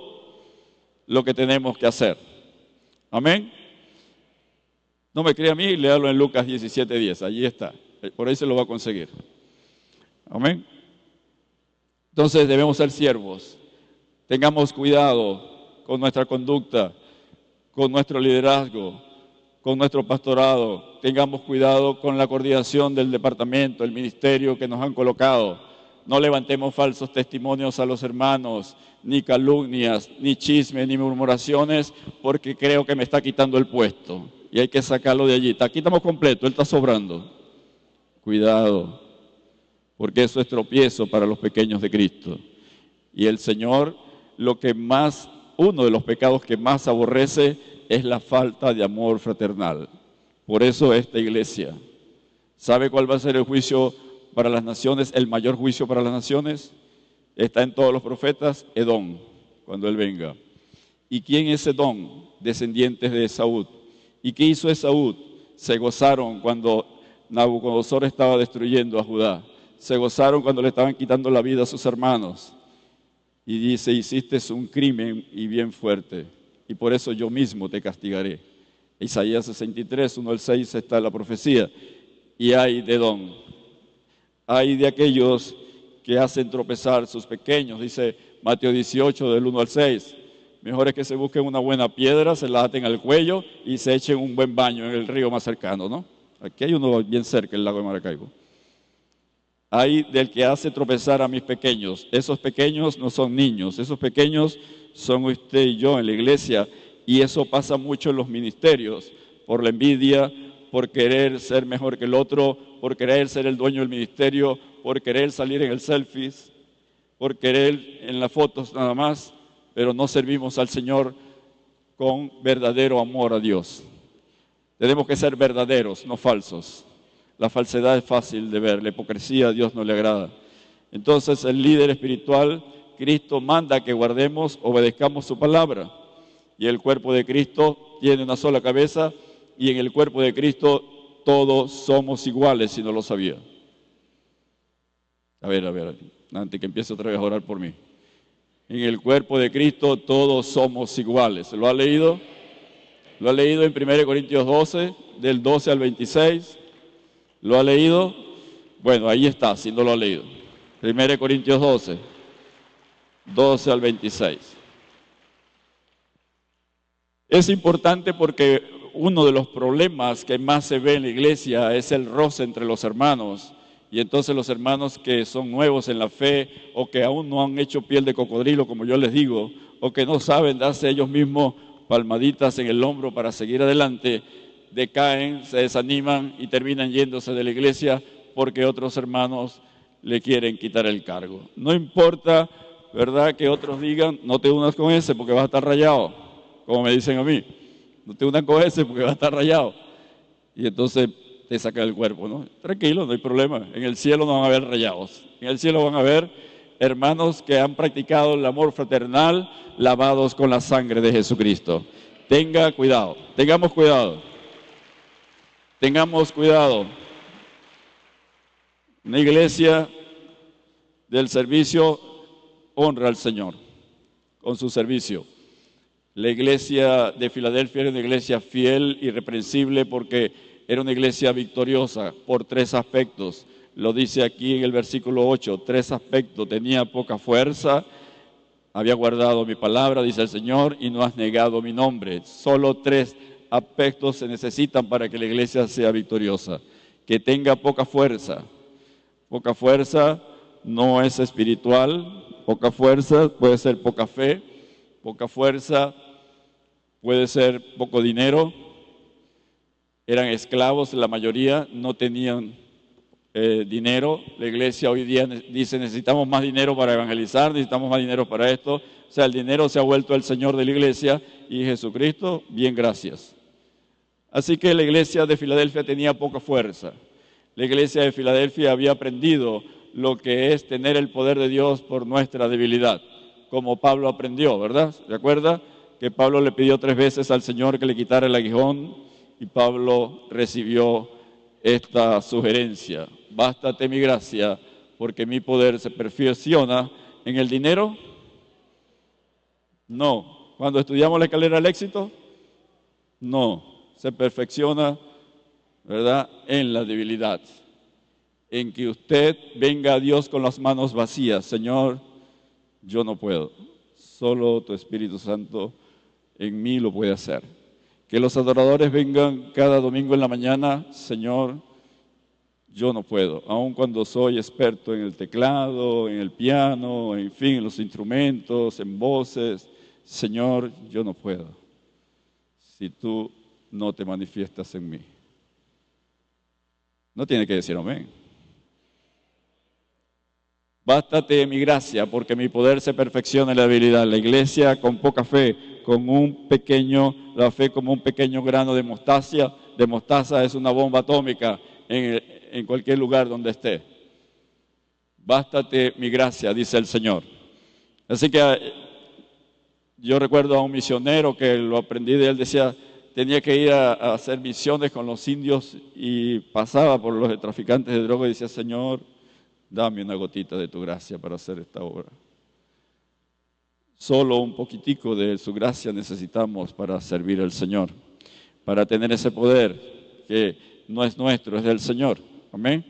lo que tenemos que hacer. Amén. No me cree a mí, léalo en Lucas 17:10, allí está. Por ahí se lo va a conseguir. Amén. Entonces debemos ser siervos. Tengamos cuidado con nuestra conducta, con nuestro liderazgo, con nuestro pastorado. Tengamos cuidado con la coordinación del departamento, el ministerio que nos han colocado. No levantemos falsos testimonios a los hermanos, ni calumnias, ni chismes, ni murmuraciones, porque creo que me está quitando el puesto. Y hay que sacarlo de allí. Aquí estamos completos, él está sobrando. Cuidado, porque eso es tropiezo para los pequeños de Cristo. Y el Señor, uno de los pecados que más aborrece es la falta de amor fraternal. Por eso esta iglesia, ¿sabe cuál va a ser el juicio para las naciones? El mayor juicio para las naciones está en todos los profetas, Edom, cuando él venga. ¿Y quién es Edom? Descendientes de Esaú. ¿Y qué hizo Esaú? Se gozaron cuando Nabucodonosor estaba destruyendo a Judá. Se gozaron cuando le estaban quitando la vida a sus hermanos. Y dice, hiciste un crimen y bien fuerte, y por eso yo mismo te castigaré. Isaías 63, 1 al 6 está la profecía. Y hay de Edom, hay de aquellos que hacen tropezar sus pequeños, dice Mateo 18, del 1 al 6. Mejor es que se busquen una buena piedra, se la aten al cuello y se echen un buen baño en el río más cercano, ¿no? Aquí hay uno bien cerca, el lago de Maracaibo. Hay del que hace tropezar a mis pequeños. Esos pequeños no son niños, esos pequeños son usted y yo en la iglesia. Y eso pasa mucho en los ministerios, por la envidia, por querer ser mejor que el otro, por querer ser el dueño del ministerio, por querer salir en el selfies, por querer en las fotos nada más, pero no servimos al Señor con verdadero amor a Dios. Tenemos que ser verdaderos, no falsos. La falsedad es fácil de ver, la hipocresía a Dios no le agrada. Entonces el líder espiritual, Cristo manda que guardemos, obedezcamos su palabra. Y el cuerpo de Cristo tiene una sola cabeza y en el cuerpo de Cristo todos somos iguales, si no lo sabía. A ver, antes que empiece otra vez a orar por mí. En el cuerpo de Cristo todos somos iguales. ¿Lo ha leído? Lo ha leído en 1 Corintios 12, del 12 al 26. ¿Lo ha leído? Bueno, ahí está, si no lo ha leído. 1 Corintios 12, 12 al 26. Es importante porque uno de los problemas que más se ve en la iglesia es el roce entre los hermanos. Y entonces los hermanos que son nuevos en la fe o que aún no han hecho piel de cocodrilo, como yo les digo, o que no saben darse ellos mismos palmaditas en el hombro para seguir adelante, decaen, se desaniman y terminan yéndose de la iglesia porque otros hermanos le quieren quitar el cargo. No importa, ¿verdad?, que otros digan, no te unas con ese porque vas a estar rayado, como me dicen a mí. No te unas con ese porque vas a estar rayado. Y entonces te saca el cuerpo, ¿no? Tranquilo, no hay problema. En el cielo no van a haber rayados. En el cielo van a haber hermanos que han practicado el amor fraternal, lavados con la sangre de Jesucristo. Tenga cuidado, tengamos cuidado. Tengamos cuidado. Una iglesia del servicio honra al Señor con su servicio. La iglesia de Filadelfia era una iglesia fiel, irreprensible, porque era una iglesia victoriosa por tres aspectos. Lo dice aquí en el versículo 8, tres aspectos. Tenía poca fuerza, había guardado mi palabra, dice el Señor, y no has negado mi nombre. Solo tres aspectos se necesitan para que la iglesia sea victoriosa. Que tenga poca fuerza. Poca fuerza no es espiritual. Poca fuerza puede ser poca fe. Poca fuerza puede ser poco dinero. Eran esclavos, la mayoría no tenían dinero. La iglesia hoy día dice necesitamos más dinero para evangelizar, necesitamos más dinero para esto. O sea, el dinero se ha vuelto el Señor de la iglesia y Jesucristo, bien, gracias. Así que la iglesia de Filadelfia tenía poca fuerza. La iglesia de Filadelfia había aprendido lo que es tener el poder de Dios por nuestra debilidad, como Pablo aprendió, ¿verdad? ¿Se acuerda? Que Pablo le pidió 3 veces al Señor que le quitara el aguijón y Pablo recibió esta sugerencia. Bástate mi gracia, porque mi poder se perfecciona en el dinero. No. Cuando estudiamos la escalera al éxito, no. Se perfecciona, ¿verdad?, en la debilidad. En que usted venga a Dios con las manos vacías. Señor, yo no puedo. Solo tu Espíritu Santo en mí lo puede hacer. Que los adoradores vengan cada domingo en la mañana. Señor, yo no puedo, aun cuando soy experto en el teclado, en el piano, en fin, en los instrumentos, en voces. Señor, yo no puedo, si tú no te manifiestas en mí. No tiene que decir amén. Bástate mi gracia, porque mi poder se perfecciona en la debilidad. La iglesia con poca fe, la fe como un pequeño grano de mostaza es una bomba atómica en cualquier lugar donde esté. Bástate mi gracia, dice el Señor. Así que yo recuerdo a un misionero que lo aprendí de él, decía, tenía que ir a hacer misiones con los indios y pasaba por los traficantes de droga y decía, Señor, dame una gotita de tu gracia para hacer esta obra. Solo un poquitico de su gracia necesitamos para servir al Señor, para tener ese poder que no es nuestro, es del Señor. Amén.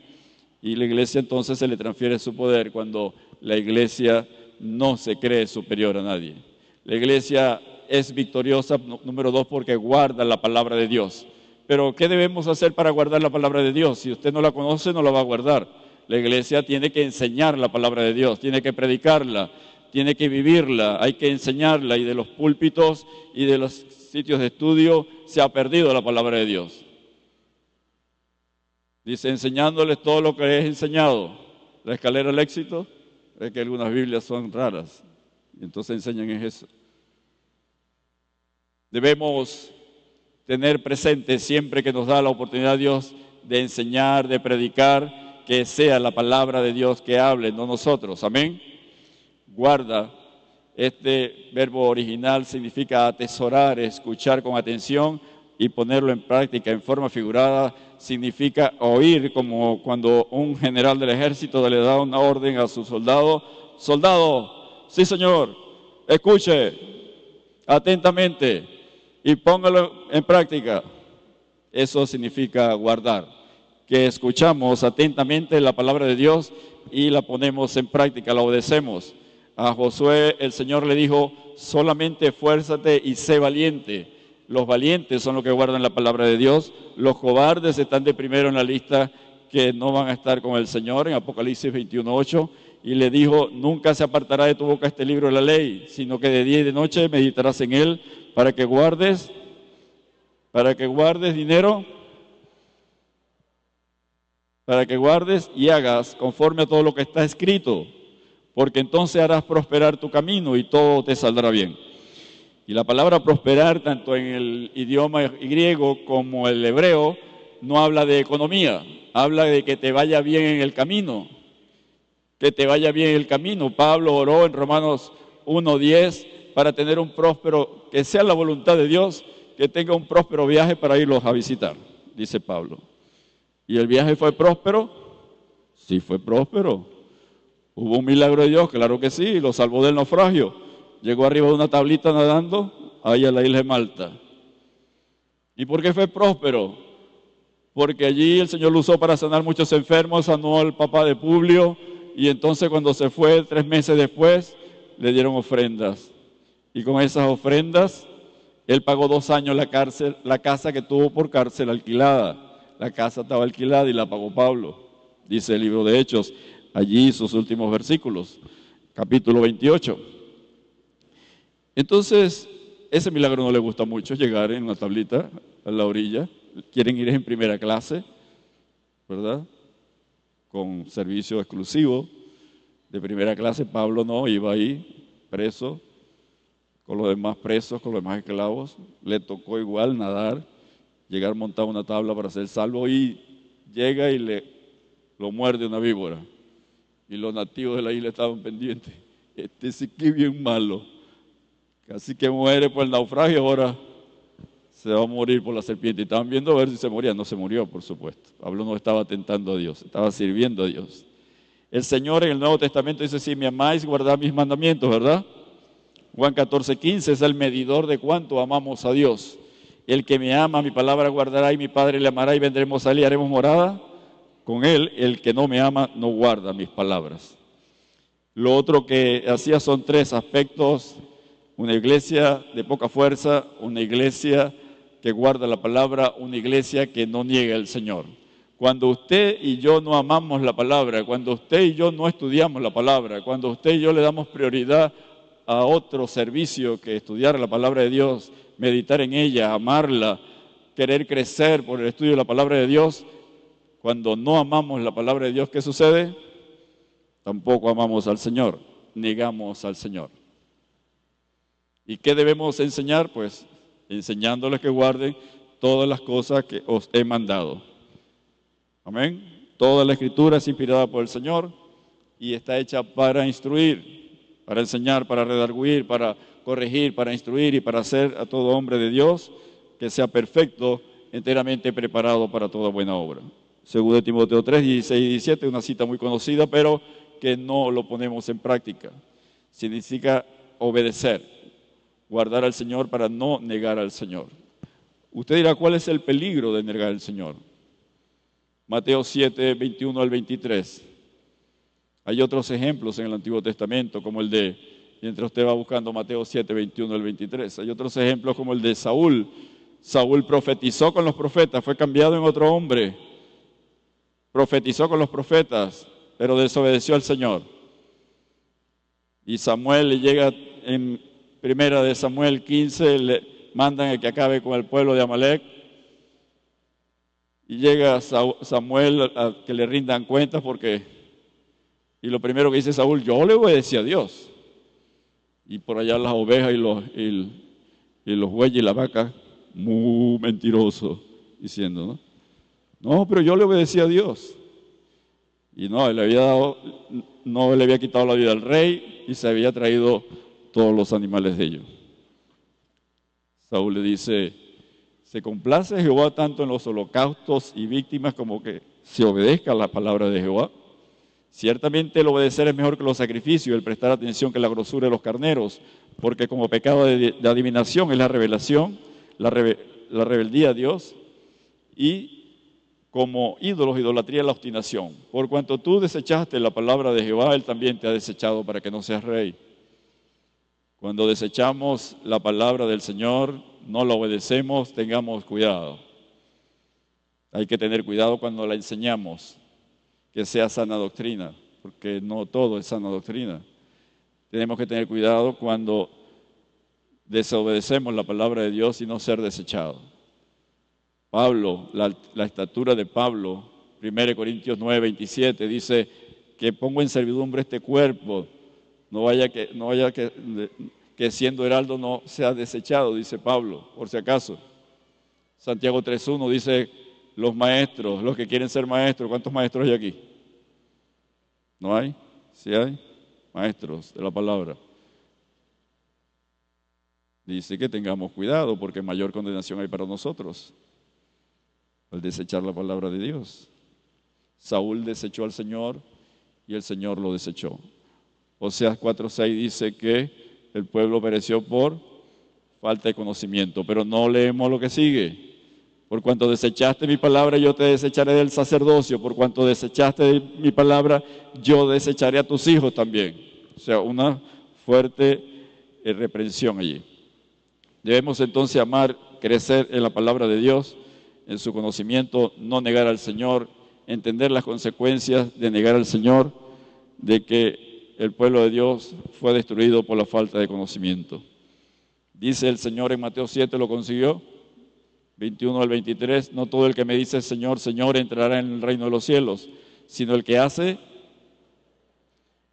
Y la iglesia entonces se le transfiere su poder cuando la iglesia no se cree superior a nadie. La iglesia es victoriosa, número 2, porque guarda la palabra de Dios. Pero ¿qué debemos hacer para guardar la palabra de Dios? Si usted no la conoce, no la va a guardar. La iglesia tiene que enseñar la palabra de Dios, tiene que predicarla, tiene que vivirla, hay que enseñarla. Y de los púlpitos y de los sitios de estudio se ha perdido la palabra de Dios. Dice, enseñándoles todo lo que es enseñado. La escalera al éxito, es que algunas Biblias son raras, y entonces enseñan en eso. Debemos tener presente siempre que nos da la oportunidad Dios de enseñar, de predicar, que sea la palabra de Dios que hable, no nosotros. Amén. Guarda. Este verbo original significa atesorar, escuchar con atención y ponerlo en práctica. En forma figurada significa oír, como cuando un general del ejército le da una orden a su soldado. Soldado, sí señor, escuche atentamente y póngalo en práctica. Eso significa guardar, que escuchamos atentamente la palabra de Dios y la ponemos en práctica, la obedecemos. A Josué el Señor le dijo, solamente esfuérzate y sé valiente. Los valientes son los que guardan la palabra de Dios. Los cobardes están de primero en la lista que no van a estar con el Señor, en Apocalipsis 21:8. Y le dijo, nunca se apartará de tu boca este libro de la ley, sino que de día y de noche meditarás en él para que guardes dinero, para que guardes y hagas conforme a todo lo que está escrito, porque entonces harás prosperar tu camino y todo te saldrá bien. Y la palabra prosperar, tanto en el idioma griego como el hebreo, no habla de economía, habla de que te vaya bien en el camino, que te vaya bien en el camino. Pablo oró en Romanos 1:10 para tener un próspero, que sea la voluntad de Dios, que tenga un próspero viaje para irlos a visitar, dice Pablo. ¿Y el viaje fue próspero? Sí, fue próspero. ¿Hubo un milagro de Dios? Claro que sí, lo salvó del naufragio. Llegó arriba de una tablita nadando ahí a la isla de Malta. ¿Y por qué fue próspero? Porque allí el Señor lo usó para sanar muchos enfermos, sanó al papá de Publio, y entonces cuando se fue, 3 meses después, le dieron ofrendas. Y con esas ofrendas, él pagó 2 años la casa que tuvo por cárcel alquilada. La casa estaba alquilada y la pagó Pablo, dice el libro de Hechos, allí sus últimos versículos, capítulo 28. Entonces, ese milagro no le gusta mucho, llegar en una tablita a la orilla. Quieren ir en primera clase, ¿verdad? Con servicio exclusivo de primera clase. Pablo no, iba ahí preso, con los demás presos, con los demás esclavos. Le tocó igual nadar, llegar montado una tabla para ser salvo, y llega y lo muerde una víbora. Y los nativos de la isla estaban pendientes. Este sí que bien malo. Casi que muere por el naufragio, ahora se va a morir por la serpiente. Y estaban viendo a ver si se moría. No se murió, por supuesto. Pablo no estaba tentando a Dios, estaba sirviendo a Dios. El Señor en el Nuevo Testamento dice, si me amáis, guardad mis mandamientos, ¿verdad? Juan 14:15 es el medidor de cuánto amamos a Dios. El que me ama, mi palabra guardará, y mi Padre le amará, y vendremos a él y haremos morada con él. El que no me ama no guarda mis palabras. Lo otro que hacía son 3 aspectos: una iglesia de poca fuerza, una iglesia que guarda la palabra, una iglesia que no niega al Señor. Cuando usted y yo no amamos la palabra, cuando usted y yo no estudiamos la palabra, cuando usted y yo le damos prioridad a otro servicio que estudiar la palabra de Dios, meditar en ella, amarla, querer crecer por el estudio de la palabra de Dios, cuando no amamos la palabra de Dios, ¿qué sucede? Tampoco amamos al Señor, negamos al Señor. ¿Y qué debemos enseñar? Pues enseñándoles que guarden todas las cosas que os he mandado. Amén. Toda la Escritura es inspirada por el Señor y está hecha para instruir, para enseñar, para redarguir, para corregir, para instruir y para hacer a todo hombre de Dios que sea perfecto, enteramente preparado para toda buena obra. Segundo de Timoteo 3, 16 y 17, una cita muy conocida, pero que no lo ponemos en práctica. Significa obedecer, guardar al Señor para no negar al Señor. Usted dirá, ¿cuál es el peligro de negar al Señor? Mateo 7, 21 al 23. Hay otros ejemplos en el Antiguo Testamento, como el de, mientras usted va buscando Mateo 7, 21 al 23, hay otros ejemplos como el de Saúl. Saúl profetizó con los profetas, fue cambiado en otro hombre. Profetizó con los profetas, pero desobedeció al Señor. Y Samuel le llega en primera de Samuel 15, le mandan a que acabe con el pueblo de Amalek. Y llega Samuel a que le rindan cuentas y lo primero que dice Saúl, yo le obedecí a Dios. Y por allá las ovejas y los bueyes y la vaca, muy mentiroso, diciendo, no, pero yo le obedecí a Dios. Y no le había quitado la vida al rey y se había traído todos los animales de ellos. Saúl le dice, se complace Jehová tanto en los holocaustos y víctimas como que se obedezca a la palabra de Jehová. Ciertamente el obedecer es mejor que los sacrificios, el prestar atención que la grosura de los carneros, porque como pecado de adivinación es la revelación, la rebeldía a Dios, y como ídolos, idolatría, la obstinación. Por cuanto tú desechaste la palabra de Jehová, Él también te ha desechado para que no seas rey. Cuando desechamos la palabra del Señor, no la obedecemos, tengamos cuidado. Hay que tener cuidado cuando la enseñamos, que sea sana doctrina, porque no todo es sana doctrina. Tenemos que tener cuidado cuando desobedecemos la palabra de Dios y no ser desechado. Pablo, la estatura de Pablo, 1 Corintios 9, 27, dice que pongo en servidumbre este cuerpo, no vaya que siendo heraldo no sea desechado, dice Pablo, por si acaso. Santiago 3.1 dice, los maestros, los que quieren ser maestros, ¿cuántos maestros hay aquí? ¿No hay? ¿Sí hay? Maestros de la palabra. Dice que tengamos cuidado porque mayor condenación hay para nosotros al desechar la palabra de Dios. Saúl desechó al Señor y el Señor lo desechó. Oseas 4:6 dice que el pueblo pereció por falta de conocimiento. Pero no leemos lo que sigue. Por cuanto desechaste mi palabra, yo te desecharé del sacerdocio. Por cuanto desechaste mi palabra, yo desecharé a tus hijos también. O sea, una fuerte reprensión allí. Debemos entonces amar, crecer en la palabra de Dios, en su conocimiento, no negar al Señor, entender las consecuencias de negar al Señor, de que el pueblo de Dios fue destruido por la falta de conocimiento. Dice el Señor en Mateo 7, lo consiguió, 21 al 23, no todo el que me dice Señor, Señor entrará en el reino de los cielos, sino el que hace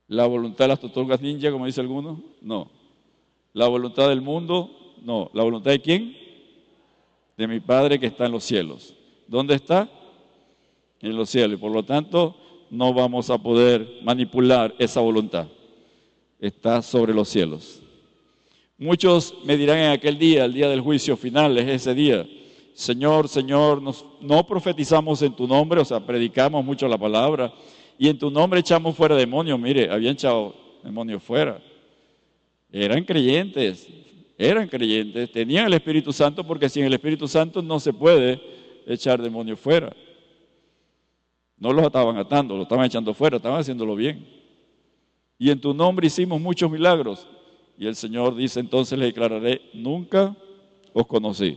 la voluntad de las tortugas ninja, como dice alguno, no. La voluntad del mundo, no. ¿La voluntad de quién? De mi Padre que está en los cielos. ¿Dónde está? En los cielos. Y por lo tanto, no vamos a poder manipular esa voluntad. Está sobre los cielos. Muchos me dirán en aquel día, el día del juicio final, es ese día. Señor, Señor, no profetizamos en tu nombre, o sea, predicamos mucho la palabra, y en tu nombre echamos fuera demonios. Mire, habían echado demonios fuera. Eran creyentes, tenían el Espíritu Santo, porque sin el Espíritu Santo no se puede echar demonios fuera. No los estaban atando, los estaban echando fuera, estaban haciéndolo bien. Y en tu nombre hicimos muchos milagros. Y el Señor dice, entonces les declararé, nunca os conocí.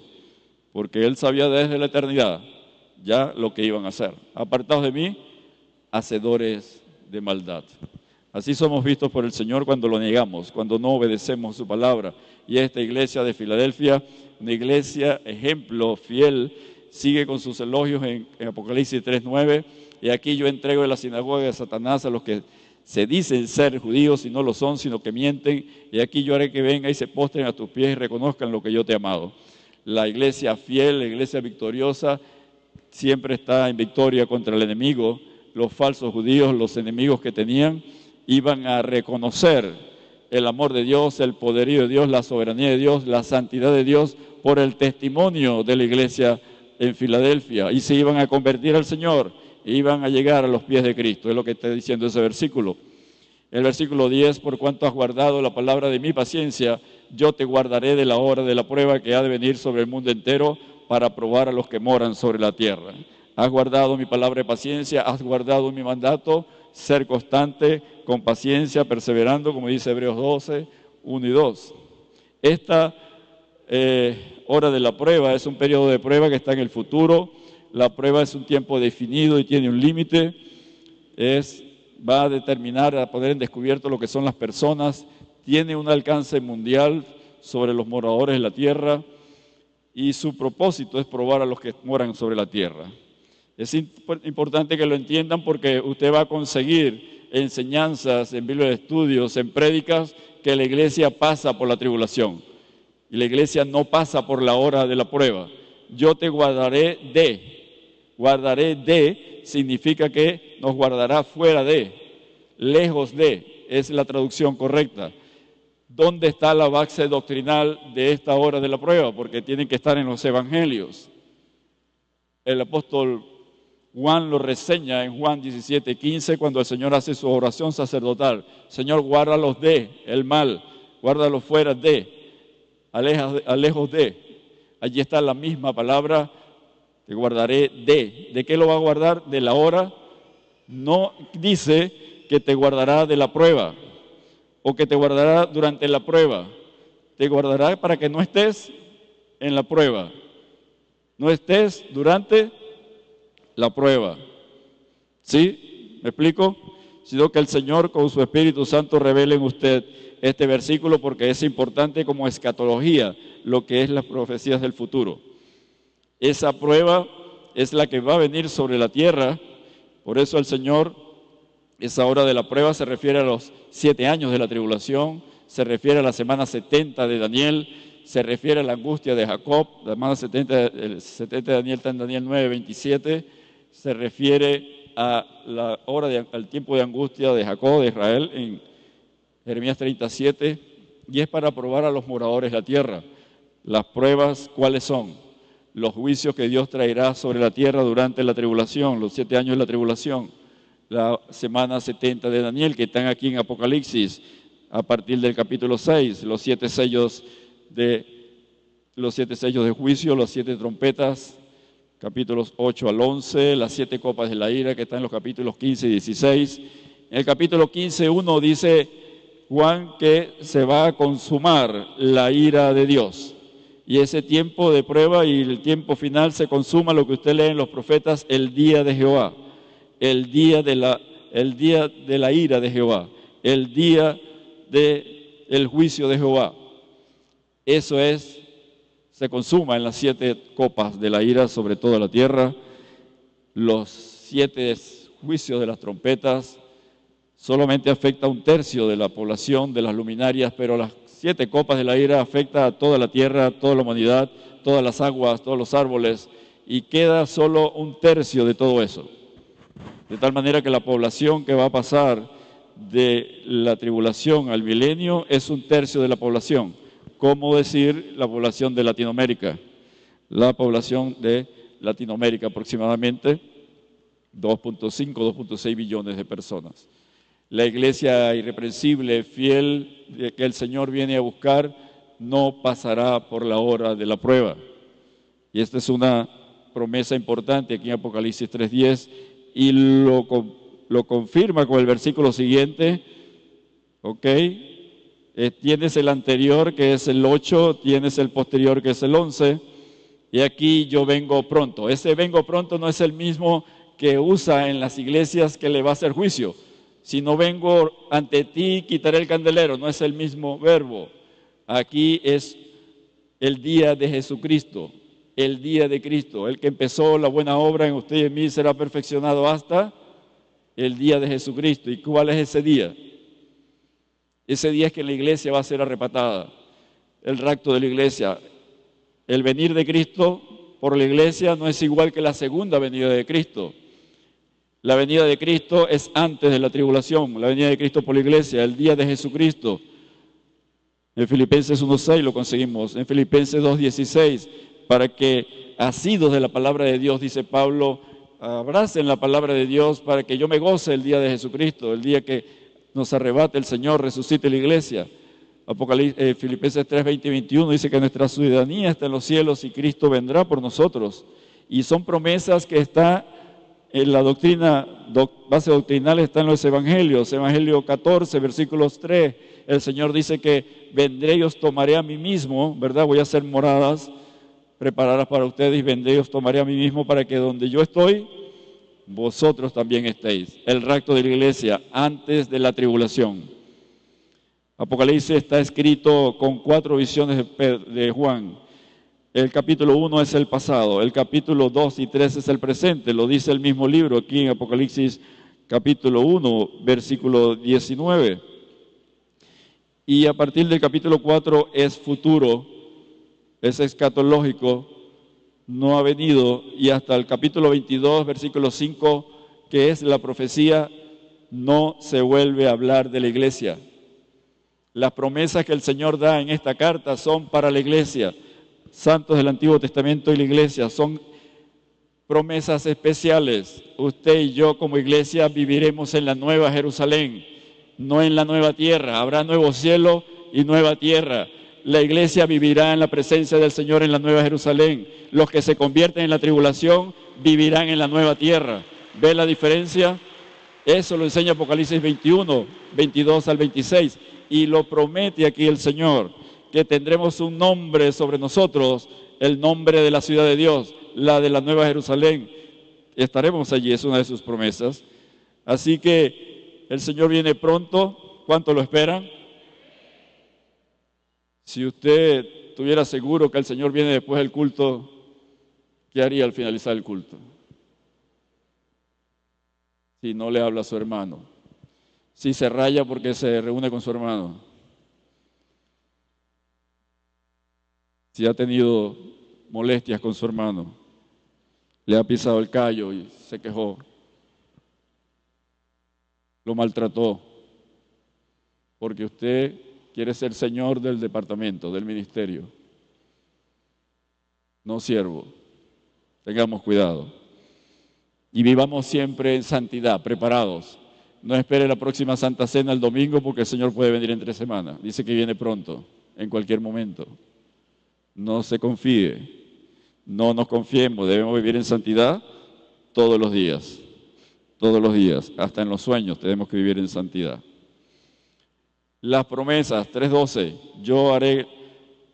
Porque Él sabía desde la eternidad ya lo que iban a hacer. Apartados de mí, hacedores de maldad. Así somos vistos por el Señor cuando lo negamos, cuando no obedecemos su palabra. Y esta iglesia de Filadelfia, una iglesia ejemplo, fiel, sigue con sus elogios en Apocalipsis 3:9. Y aquí yo entrego en la sinagoga de Satanás a los que se dicen ser judíos y no lo son, sino que mienten. Y aquí yo haré que venga y se postren a tus pies y reconozcan lo que yo te he amado. La iglesia fiel, la iglesia victoriosa, siempre está en victoria contra el enemigo. Los falsos judíos, los enemigos que tenían, iban a reconocer el amor de Dios, el poderío de Dios, la soberanía de Dios, la santidad de Dios por el testimonio de la iglesia en Filadelfia, y se iban a convertir al Señor, e iban a llegar a los pies de Cristo. Es lo que está diciendo ese versículo. El versículo 10, por cuanto has guardado la palabra de mi paciencia, yo te guardaré de la hora de la prueba que ha de venir sobre el mundo entero para probar a los que moran sobre la tierra. Has guardado mi palabra de paciencia, has guardado mi mandato, ser constante, con paciencia, perseverando, como dice Hebreos 12, 1 y 2. Esta hora de la prueba es un periodo de prueba que está en el futuro. La prueba es un tiempo definido y tiene un límite. Va a determinar, a poner en descubierto lo que son las personas. Tiene un alcance mundial sobre los moradores de la tierra y su propósito es probar a los que moran sobre la tierra. Es importante que lo entiendan porque usted va a conseguir enseñanzas, en Biblia de estudios, en prédicas, que la iglesia pasa por la tribulación. Y la iglesia no pasa por la hora de la prueba. Yo te guardaré de, significa que nos guardará fuera de, lejos de, es la traducción correcta. ¿Dónde está la base doctrinal de esta hora de la prueba? Porque tienen que estar en los evangelios. El apóstol Juan lo reseña en Juan 17:15 cuando el Señor hace su oración sacerdotal. Señor, guárdalos de el mal, guárdalos fuera de, alejos de. Allí está la misma palabra, te guardaré de. ¿De qué lo va a guardar? De la hora. No dice que te guardará de la prueba o que te guardará durante la prueba. Te guardará para que no estés en la prueba, no estés durante la prueba. ¿Sí? ¿Me explico? Sino que el Señor con su Espíritu Santo revele en usted este versículo porque es importante como escatología, lo que es las profecías del futuro. Esa prueba es la que va a venir sobre la tierra. Por eso el Señor, esa hora de la prueba se refiere a los 7 años de la tribulación, se refiere a la semana 70 de Daniel, se refiere a la angustia de Jacob. La semana 70, el 70 de Daniel está en Daniel 9:27, se refiere a la hora al tiempo de angustia de Jacob, de Israel, en Jeremías 37, y es para probar a los moradores de la tierra. Las pruebas, ¿cuáles son? Los juicios que Dios traerá sobre la tierra durante la tribulación, los 7 años de la tribulación, la semana 70 de Daniel, que están aquí en Apocalipsis, a partir del capítulo 6, los 7 sellos de los 7 sellos de juicio, las 7 trompetas, capítulos 8 al 11, las 7 copas de la ira que están en los capítulos 15 y 16. En el capítulo 15, 1 dice Juan que se va a consumar la ira de Dios. Y ese tiempo de prueba y el tiempo final se consuma lo que usted lee en los profetas, el día de Jehová, el día de la ira de Jehová, el día del juicio de Jehová. Eso se consuma en las 7 copas de la ira sobre toda la tierra. Los 7 juicios de las trompetas solamente afecta a 1/3 de la población de las luminarias, pero las 7 copas de la ira afecta a toda la tierra, a toda la humanidad, todas las aguas, todos los árboles, y queda solo 1/3 de todo eso. De tal manera que la población que va a pasar de la tribulación al milenio es 1/3 de la población. ¿Cómo decir la población de Latinoamérica? La población de Latinoamérica aproximadamente 2.5, 2.6 billones de personas. La iglesia irreprensible, fiel, que el Señor viene a buscar, no pasará por la hora de la prueba. Y esta es una promesa importante aquí en Apocalipsis 3:10, y lo confirma con el versículo siguiente, ¿ok? Tienes el anterior, que es el 8, tienes el posterior, que es el 11, y aquí yo vengo pronto. Ese vengo pronto no es el mismo que usa en las iglesias que le va a hacer juicio. Si no vengo ante ti, quitaré el candelero, no es el mismo verbo. Aquí es el día de Jesucristo, el día de Cristo. El que empezó la buena obra en usted y en mí será perfeccionado hasta el día de Jesucristo. ¿Y cuál es ese día? Ese día es que la iglesia va a ser arrebatada, el rapto de la iglesia. El venir de Cristo por la iglesia no es igual que la segunda venida de Cristo. La venida de Cristo es antes de la tribulación, la venida de Cristo por la iglesia, el día de Jesucristo. En Filipenses 1:6 lo conseguimos, en Filipenses 2:16, para que asidos de la palabra de Dios, dice Pablo, abracen la palabra de Dios para que yo me goce el día de Jesucristo, el día que nos arrebate el Señor, resucite la iglesia. Filipenses 3:20 y 21 dice que nuestra ciudadanía está en los cielos y Cristo vendrá por nosotros. Y son promesas que están en la doctrina, base doctrinal está en los evangelios. Evangelio 14, versículos 3, el Señor dice que vendré y os tomaré a mí mismo, ¿verdad? Voy a hacer moradas preparadas para ustedes y vendré y os tomaré a mí mismo para que donde yo estoy, vosotros también estéis. El rapto de la iglesia antes de la tribulación. Apocalipsis está escrito con 4 visiones de Juan. El capítulo 1 es el pasado, el capítulo 2 y 3 es el presente, lo dice el mismo libro aquí en Apocalipsis capítulo 1, versículo 19. Y a partir del capítulo 4 es futuro, es escatológico, no ha venido, y hasta el capítulo 22, versículo 5, que es la profecía, no se vuelve a hablar de la iglesia. Las promesas que el Señor da en esta carta son para la iglesia. Santos del Antiguo Testamento y la iglesia son promesas especiales. Usted y yo como iglesia viviremos en la nueva Jerusalén, no en la nueva tierra. Habrá nuevo cielo y nueva tierra. La iglesia vivirá en la presencia del Señor en la nueva Jerusalén. Los que se convierten en la tribulación vivirán en la nueva tierra. ¿Ve la diferencia? Eso lo enseña Apocalipsis 21, 22 al 26. Y lo promete aquí el Señor, que tendremos un nombre sobre nosotros, el nombre de la ciudad de Dios, la de la nueva Jerusalén. Estaremos allí, es una de sus promesas. Así que el Señor viene pronto. ¿Cuánto lo esperan? Si usted estuviera seguro que el Señor viene después del culto, ¿qué haría al finalizar el culto? Si no le habla a su hermano, si se raya porque se reúne con su hermano, si ha tenido molestias con su hermano, le ha pisado el callo y se quejó, lo maltrató, porque usted quiere ser señor del departamento, del ministerio, no siervo. Tengamos cuidado y vivamos siempre en santidad, preparados. No espere la próxima Santa Cena el domingo porque el Señor puede venir entre semanas. Dice que viene pronto, en cualquier momento. No se confíe, no nos confiemos, debemos vivir en santidad todos los días, hasta en los sueños tenemos que vivir en santidad. Las promesas, 3:12, yo haré,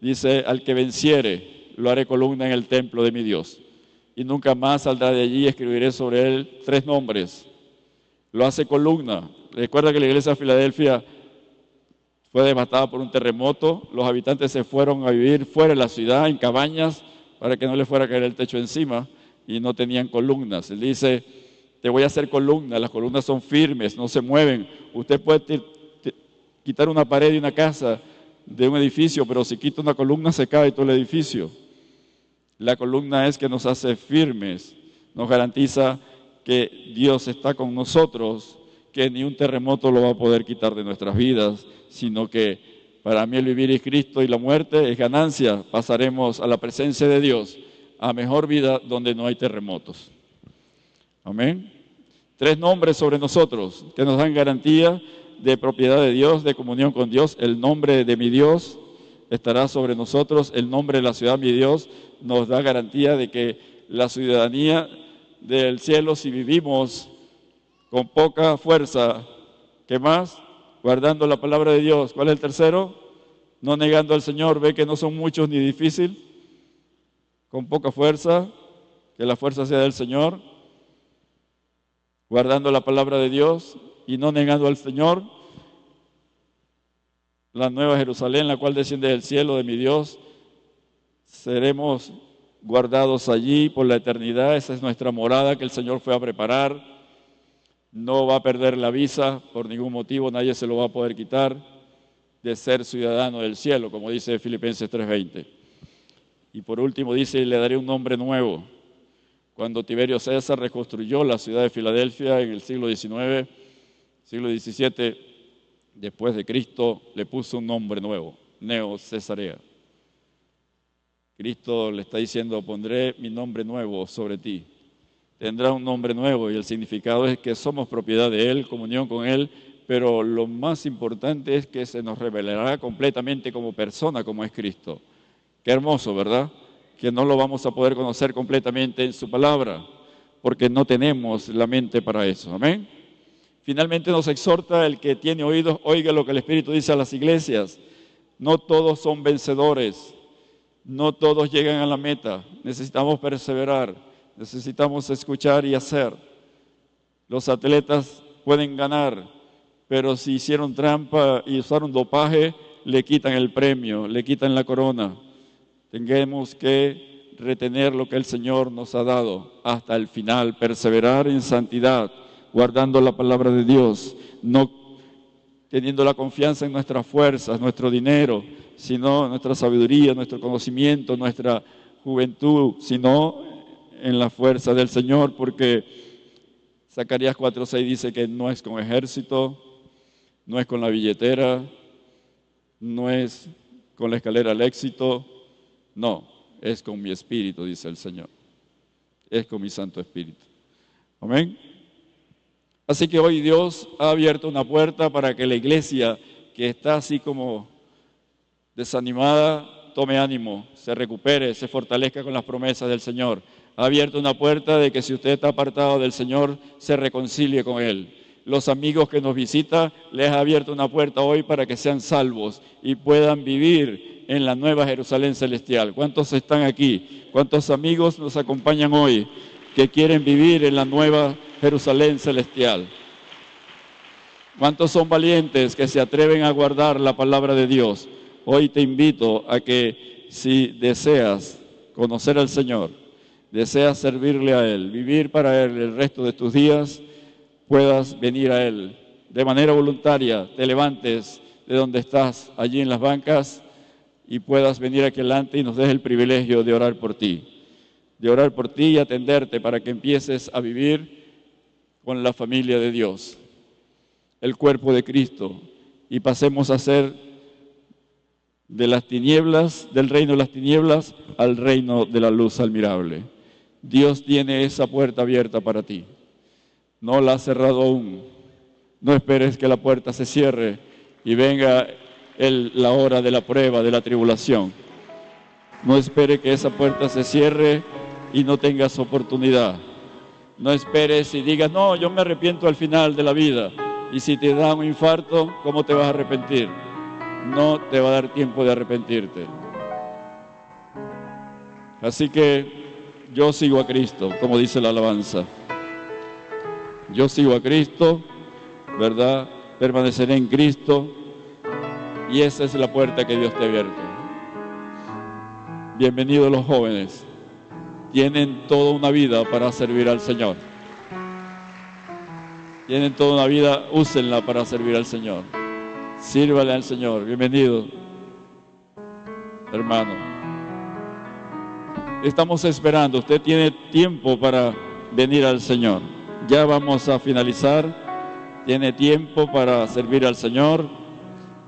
dice, al que venciere, lo haré columna en el templo de mi Dios, y nunca más saldrá de allí, escribiré sobre él 3 nombres. Lo hace columna. Recuerda que la iglesia de Filadelfia fue devastada por un terremoto, los habitantes se fueron a vivir fuera de la ciudad, en cabañas, para que no les fuera a caer el techo encima, y no tenían columnas. Él dice, te voy a hacer columnas, las columnas son firmes, no se mueven. Usted puede quitar una pared de una casa, de un edificio, pero si quita una columna se cae todo el edificio. La columna es que nos hace firmes, nos garantiza que Dios está con nosotros, que ni un terremoto lo va a poder quitar de nuestras vidas, sino que para mí el vivir es Cristo y la muerte es ganancia. Pasaremos a la presencia de Dios, a mejor vida donde no hay terremotos. Amén. 3 nombres sobre nosotros que nos dan garantía de propiedad de Dios, de comunión con Dios. El nombre de mi Dios estará sobre nosotros. El nombre de la ciudad, mi Dios, nos da garantía de que la ciudadanía del cielo, si vivimos con poca fuerza, ¿qué más? Guardando la palabra de Dios. ¿Cuál es el tercero? No negando al Señor. Ve que no son muchos ni difícil. Con poca fuerza, que la fuerza sea del Señor. Guardando la palabra de Dios y no negando al Señor. La nueva Jerusalén, la cual desciende del cielo de mi Dios, seremos guardados allí por la eternidad. Esa es nuestra morada que el Señor fue a preparar. No va a perder la visa por ningún motivo, nadie se lo va a poder quitar de ser ciudadano del cielo, como dice Filipenses 3:20. Y por último dice, le daré un nombre nuevo. Cuando Tiberio César reconstruyó la ciudad de Filadelfia en el siglo XIX, siglo XVII, después de Cristo, le puso un nombre nuevo, Neo Cesarea. Cristo le está diciendo, pondré mi nombre nuevo sobre ti. Tendrá un nombre nuevo y el significado es que somos propiedad de Él, comunión con Él, pero lo más importante es que se nos revelará completamente como persona, como es Cristo. Qué hermoso, ¿verdad? Que no lo vamos a poder conocer completamente en su palabra, porque no tenemos la mente para eso. Amén. Finalmente nos exhorta el que tiene oídos, oiga lo que el Espíritu dice a las iglesias. No todos son vencedores, no todos llegan a la meta, necesitamos perseverar, necesitamos escuchar y hacer. Los atletas pueden ganar, pero si hicieron trampa y usaron dopaje, le quitan el premio, le quitan la corona. Tenemos que retener lo que el Señor nos ha dado hasta el final, perseverar en santidad, guardando la palabra de Dios, no teniendo la confianza en nuestras fuerzas, nuestro dinero, sino nuestra sabiduría, nuestro conocimiento, nuestra juventud, sino en la fuerza del Señor, porque Zacarías 4:6 dice que no es con ejército, no es con la billetera, no es con la escalera al éxito, no, es con mi espíritu, dice el Señor, es con mi Santo Espíritu. Amén. Así que hoy Dios ha abierto una puerta para que la iglesia que está así como desanimada tome ánimo, se recupere, se fortalezca con las promesas del Señor. Ha abierto una puerta de que si usted está apartado del Señor, se reconcilie con Él. Los amigos que nos visitan, les ha abierto una puerta hoy para que sean salvos y puedan vivir en la nueva Jerusalén celestial. ¿Cuántos están aquí? ¿Cuántos amigos nos acompañan hoy que quieren vivir en la nueva Jerusalén celestial? ¿Cuántos son valientes que se atreven a guardar la palabra de Dios? Hoy te invito a que si deseas conocer al Señor, deseas servirle a Él, vivir para Él el resto de tus días, puedas venir a Él de manera voluntaria, te levantes de donde estás, allí en las bancas, y puedas venir aquí adelante y nos des el privilegio de orar por ti y atenderte para que empieces a vivir con la familia de Dios, el cuerpo de Cristo, y pasemos a ser de las tinieblas, del reino de las tinieblas, al reino de la luz admirable. Dios tiene esa puerta abierta para ti. No la ha cerrado aún. No esperes que la puerta se cierre y venga la hora de la prueba, de la tribulación. No espere que esa puerta se cierre y no tengas oportunidad. No esperes y digas, no, yo me arrepiento al final de la vida. Y si te da un infarto, ¿cómo te vas a arrepentir? No te va a dar tiempo de arrepentirte. Así que yo sigo a Cristo, como dice la alabanza. Yo sigo a Cristo, ¿verdad? Permaneceré en Cristo. Y esa es la puerta que Dios te ha abierto. Bienvenidos los jóvenes. Tienen toda una vida para servir al Señor. Tienen toda una vida, úsenla para servir al Señor. Sírvale al Señor. Bienvenido, hermano. Estamos esperando. Usted tiene tiempo para venir al Señor. Ya vamos a finalizar. Tiene tiempo para servir al Señor,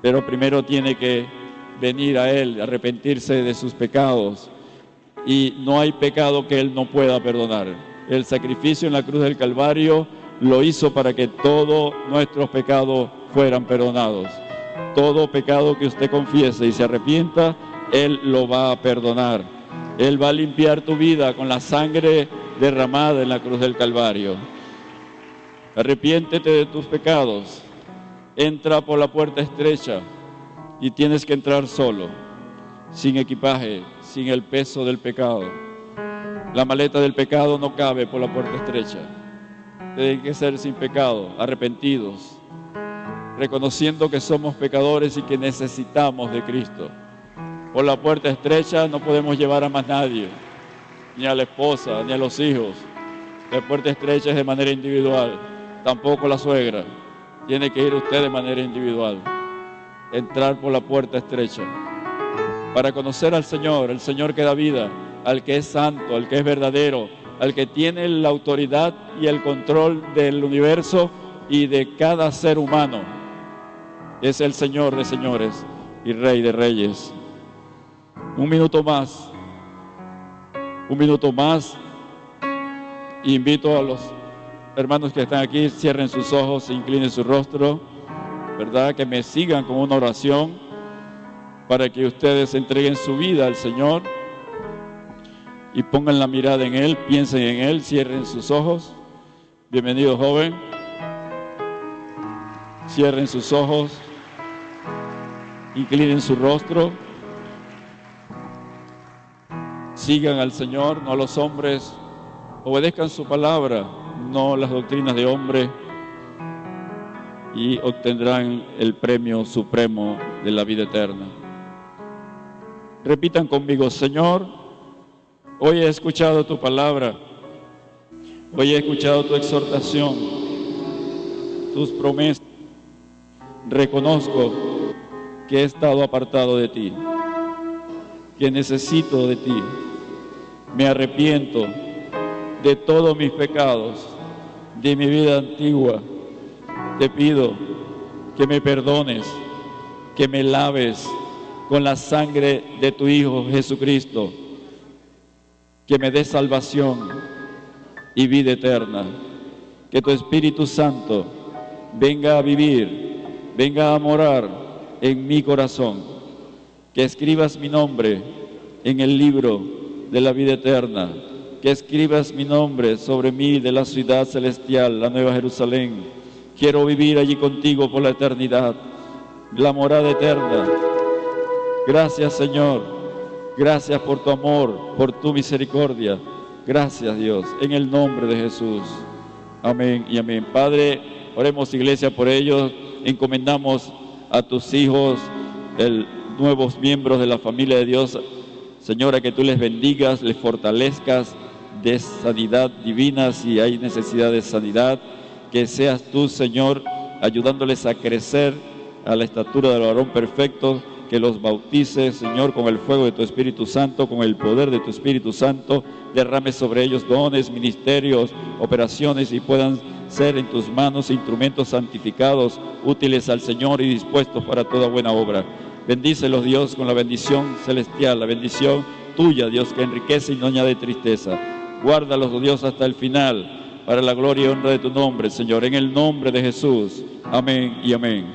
pero primero tiene que venir a Él, arrepentirse de sus pecados. Y no hay pecado que Él no pueda perdonar. El sacrificio en la cruz del Calvario lo hizo para que todos nuestros pecados fueran perdonados. Todo pecado que usted confiese y se arrepienta, Él lo va a perdonar. Él va a limpiar tu vida con la sangre derramada en la cruz del Calvario. Arrepiéntete de tus pecados. Entra por la puerta estrecha y tienes que entrar solo, sin equipaje, sin el peso del pecado. La maleta del pecado no cabe por la puerta estrecha. Tiene que ser sin pecado, arrepentidos, reconociendo que somos pecadores y que necesitamos de Cristo. Por la puerta estrecha no podemos llevar a más nadie, ni a la esposa, ni a los hijos. La puerta estrecha es de manera individual, tampoco la suegra. Tiene que ir usted de manera individual, entrar por la puerta estrecha, para conocer al Señor, el Señor que da vida, al que es santo, al que es verdadero, al que tiene la autoridad y el control del universo y de cada ser humano. Es el Señor de señores y Rey de reyes. Un minuto más. Invito a los hermanos que están aquí, cierren sus ojos, inclinen su rostro, ¿verdad? Que me sigan con una oración para que ustedes entreguen su vida al Señor y pongan la mirada en Él, piensen en Él, cierren sus ojos. Bienvenido, joven. Cierren sus ojos, inclinen su rostro, sigan al Señor, no a los hombres, obedezcan su palabra, no las doctrinas de hombre, y obtendrán el premio supremo de la vida eterna. Repitan conmigo: Señor, hoy he escuchado tu palabra, hoy he escuchado tu exhortación, tus promesas. Reconozco que he estado apartado de ti, que necesito de ti. Me arrepiento de todos mis pecados, de mi vida antigua. Te pido que me perdones, que me laves con la sangre de tu Hijo Jesucristo, que me des salvación y vida eterna. Que tu Espíritu Santo venga a vivir, venga a morar en mi corazón. Que escribas mi nombre en el libro de la vida eterna. Que escribas mi nombre sobre mí de la ciudad celestial, la Nueva Jerusalén. Quiero vivir allí contigo por la eternidad, la morada eterna. Gracias, Señor. Gracias por tu amor, por tu misericordia. Gracias, Dios, en el nombre de Jesús. Amén y amén. Padre, oremos, iglesia, por ellos. Encomendamos a tus hijos, nuevos miembros de la familia de Dios. Señora, que tú les bendigas, les fortalezcas de sanidad divina si hay necesidad de sanidad. Que seas tú, Señor, ayudándoles a crecer a la estatura del varón perfecto. Que los bautices, Señor, con el fuego de tu Espíritu Santo, con el poder de tu Espíritu Santo. Derrame sobre ellos dones, ministerios, operaciones, y puedan ser en tus manos instrumentos santificados, útiles al Señor y dispuestos para toda buena obra. Bendícelos, Dios, con la bendición celestial, la bendición tuya, Dios, que enriquece y no añade tristeza. Guárdalos, oh Dios, hasta el final, para la gloria y honra de tu nombre, Señor, en el nombre de Jesús. Amén y amén.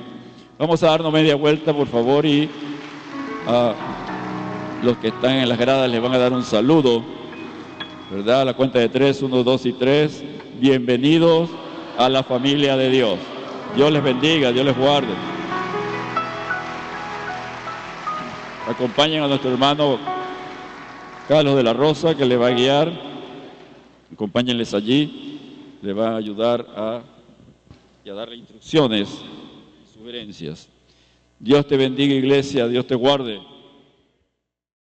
Vamos a darnos media vuelta, por favor, y Los que están en las gradas les van a dar un saludo, ¿verdad? A la cuenta de 3, 1, 2 y 3. Bienvenidos a la familia de Dios. Dios les bendiga, Dios les guarde. Acompañen a nuestro hermano Carlos de la Rosa, que le va a guiar. Acompáñenles allí, le va a ayudar a darle instrucciones y sugerencias. Dios te bendiga, iglesia, Dios te guarde.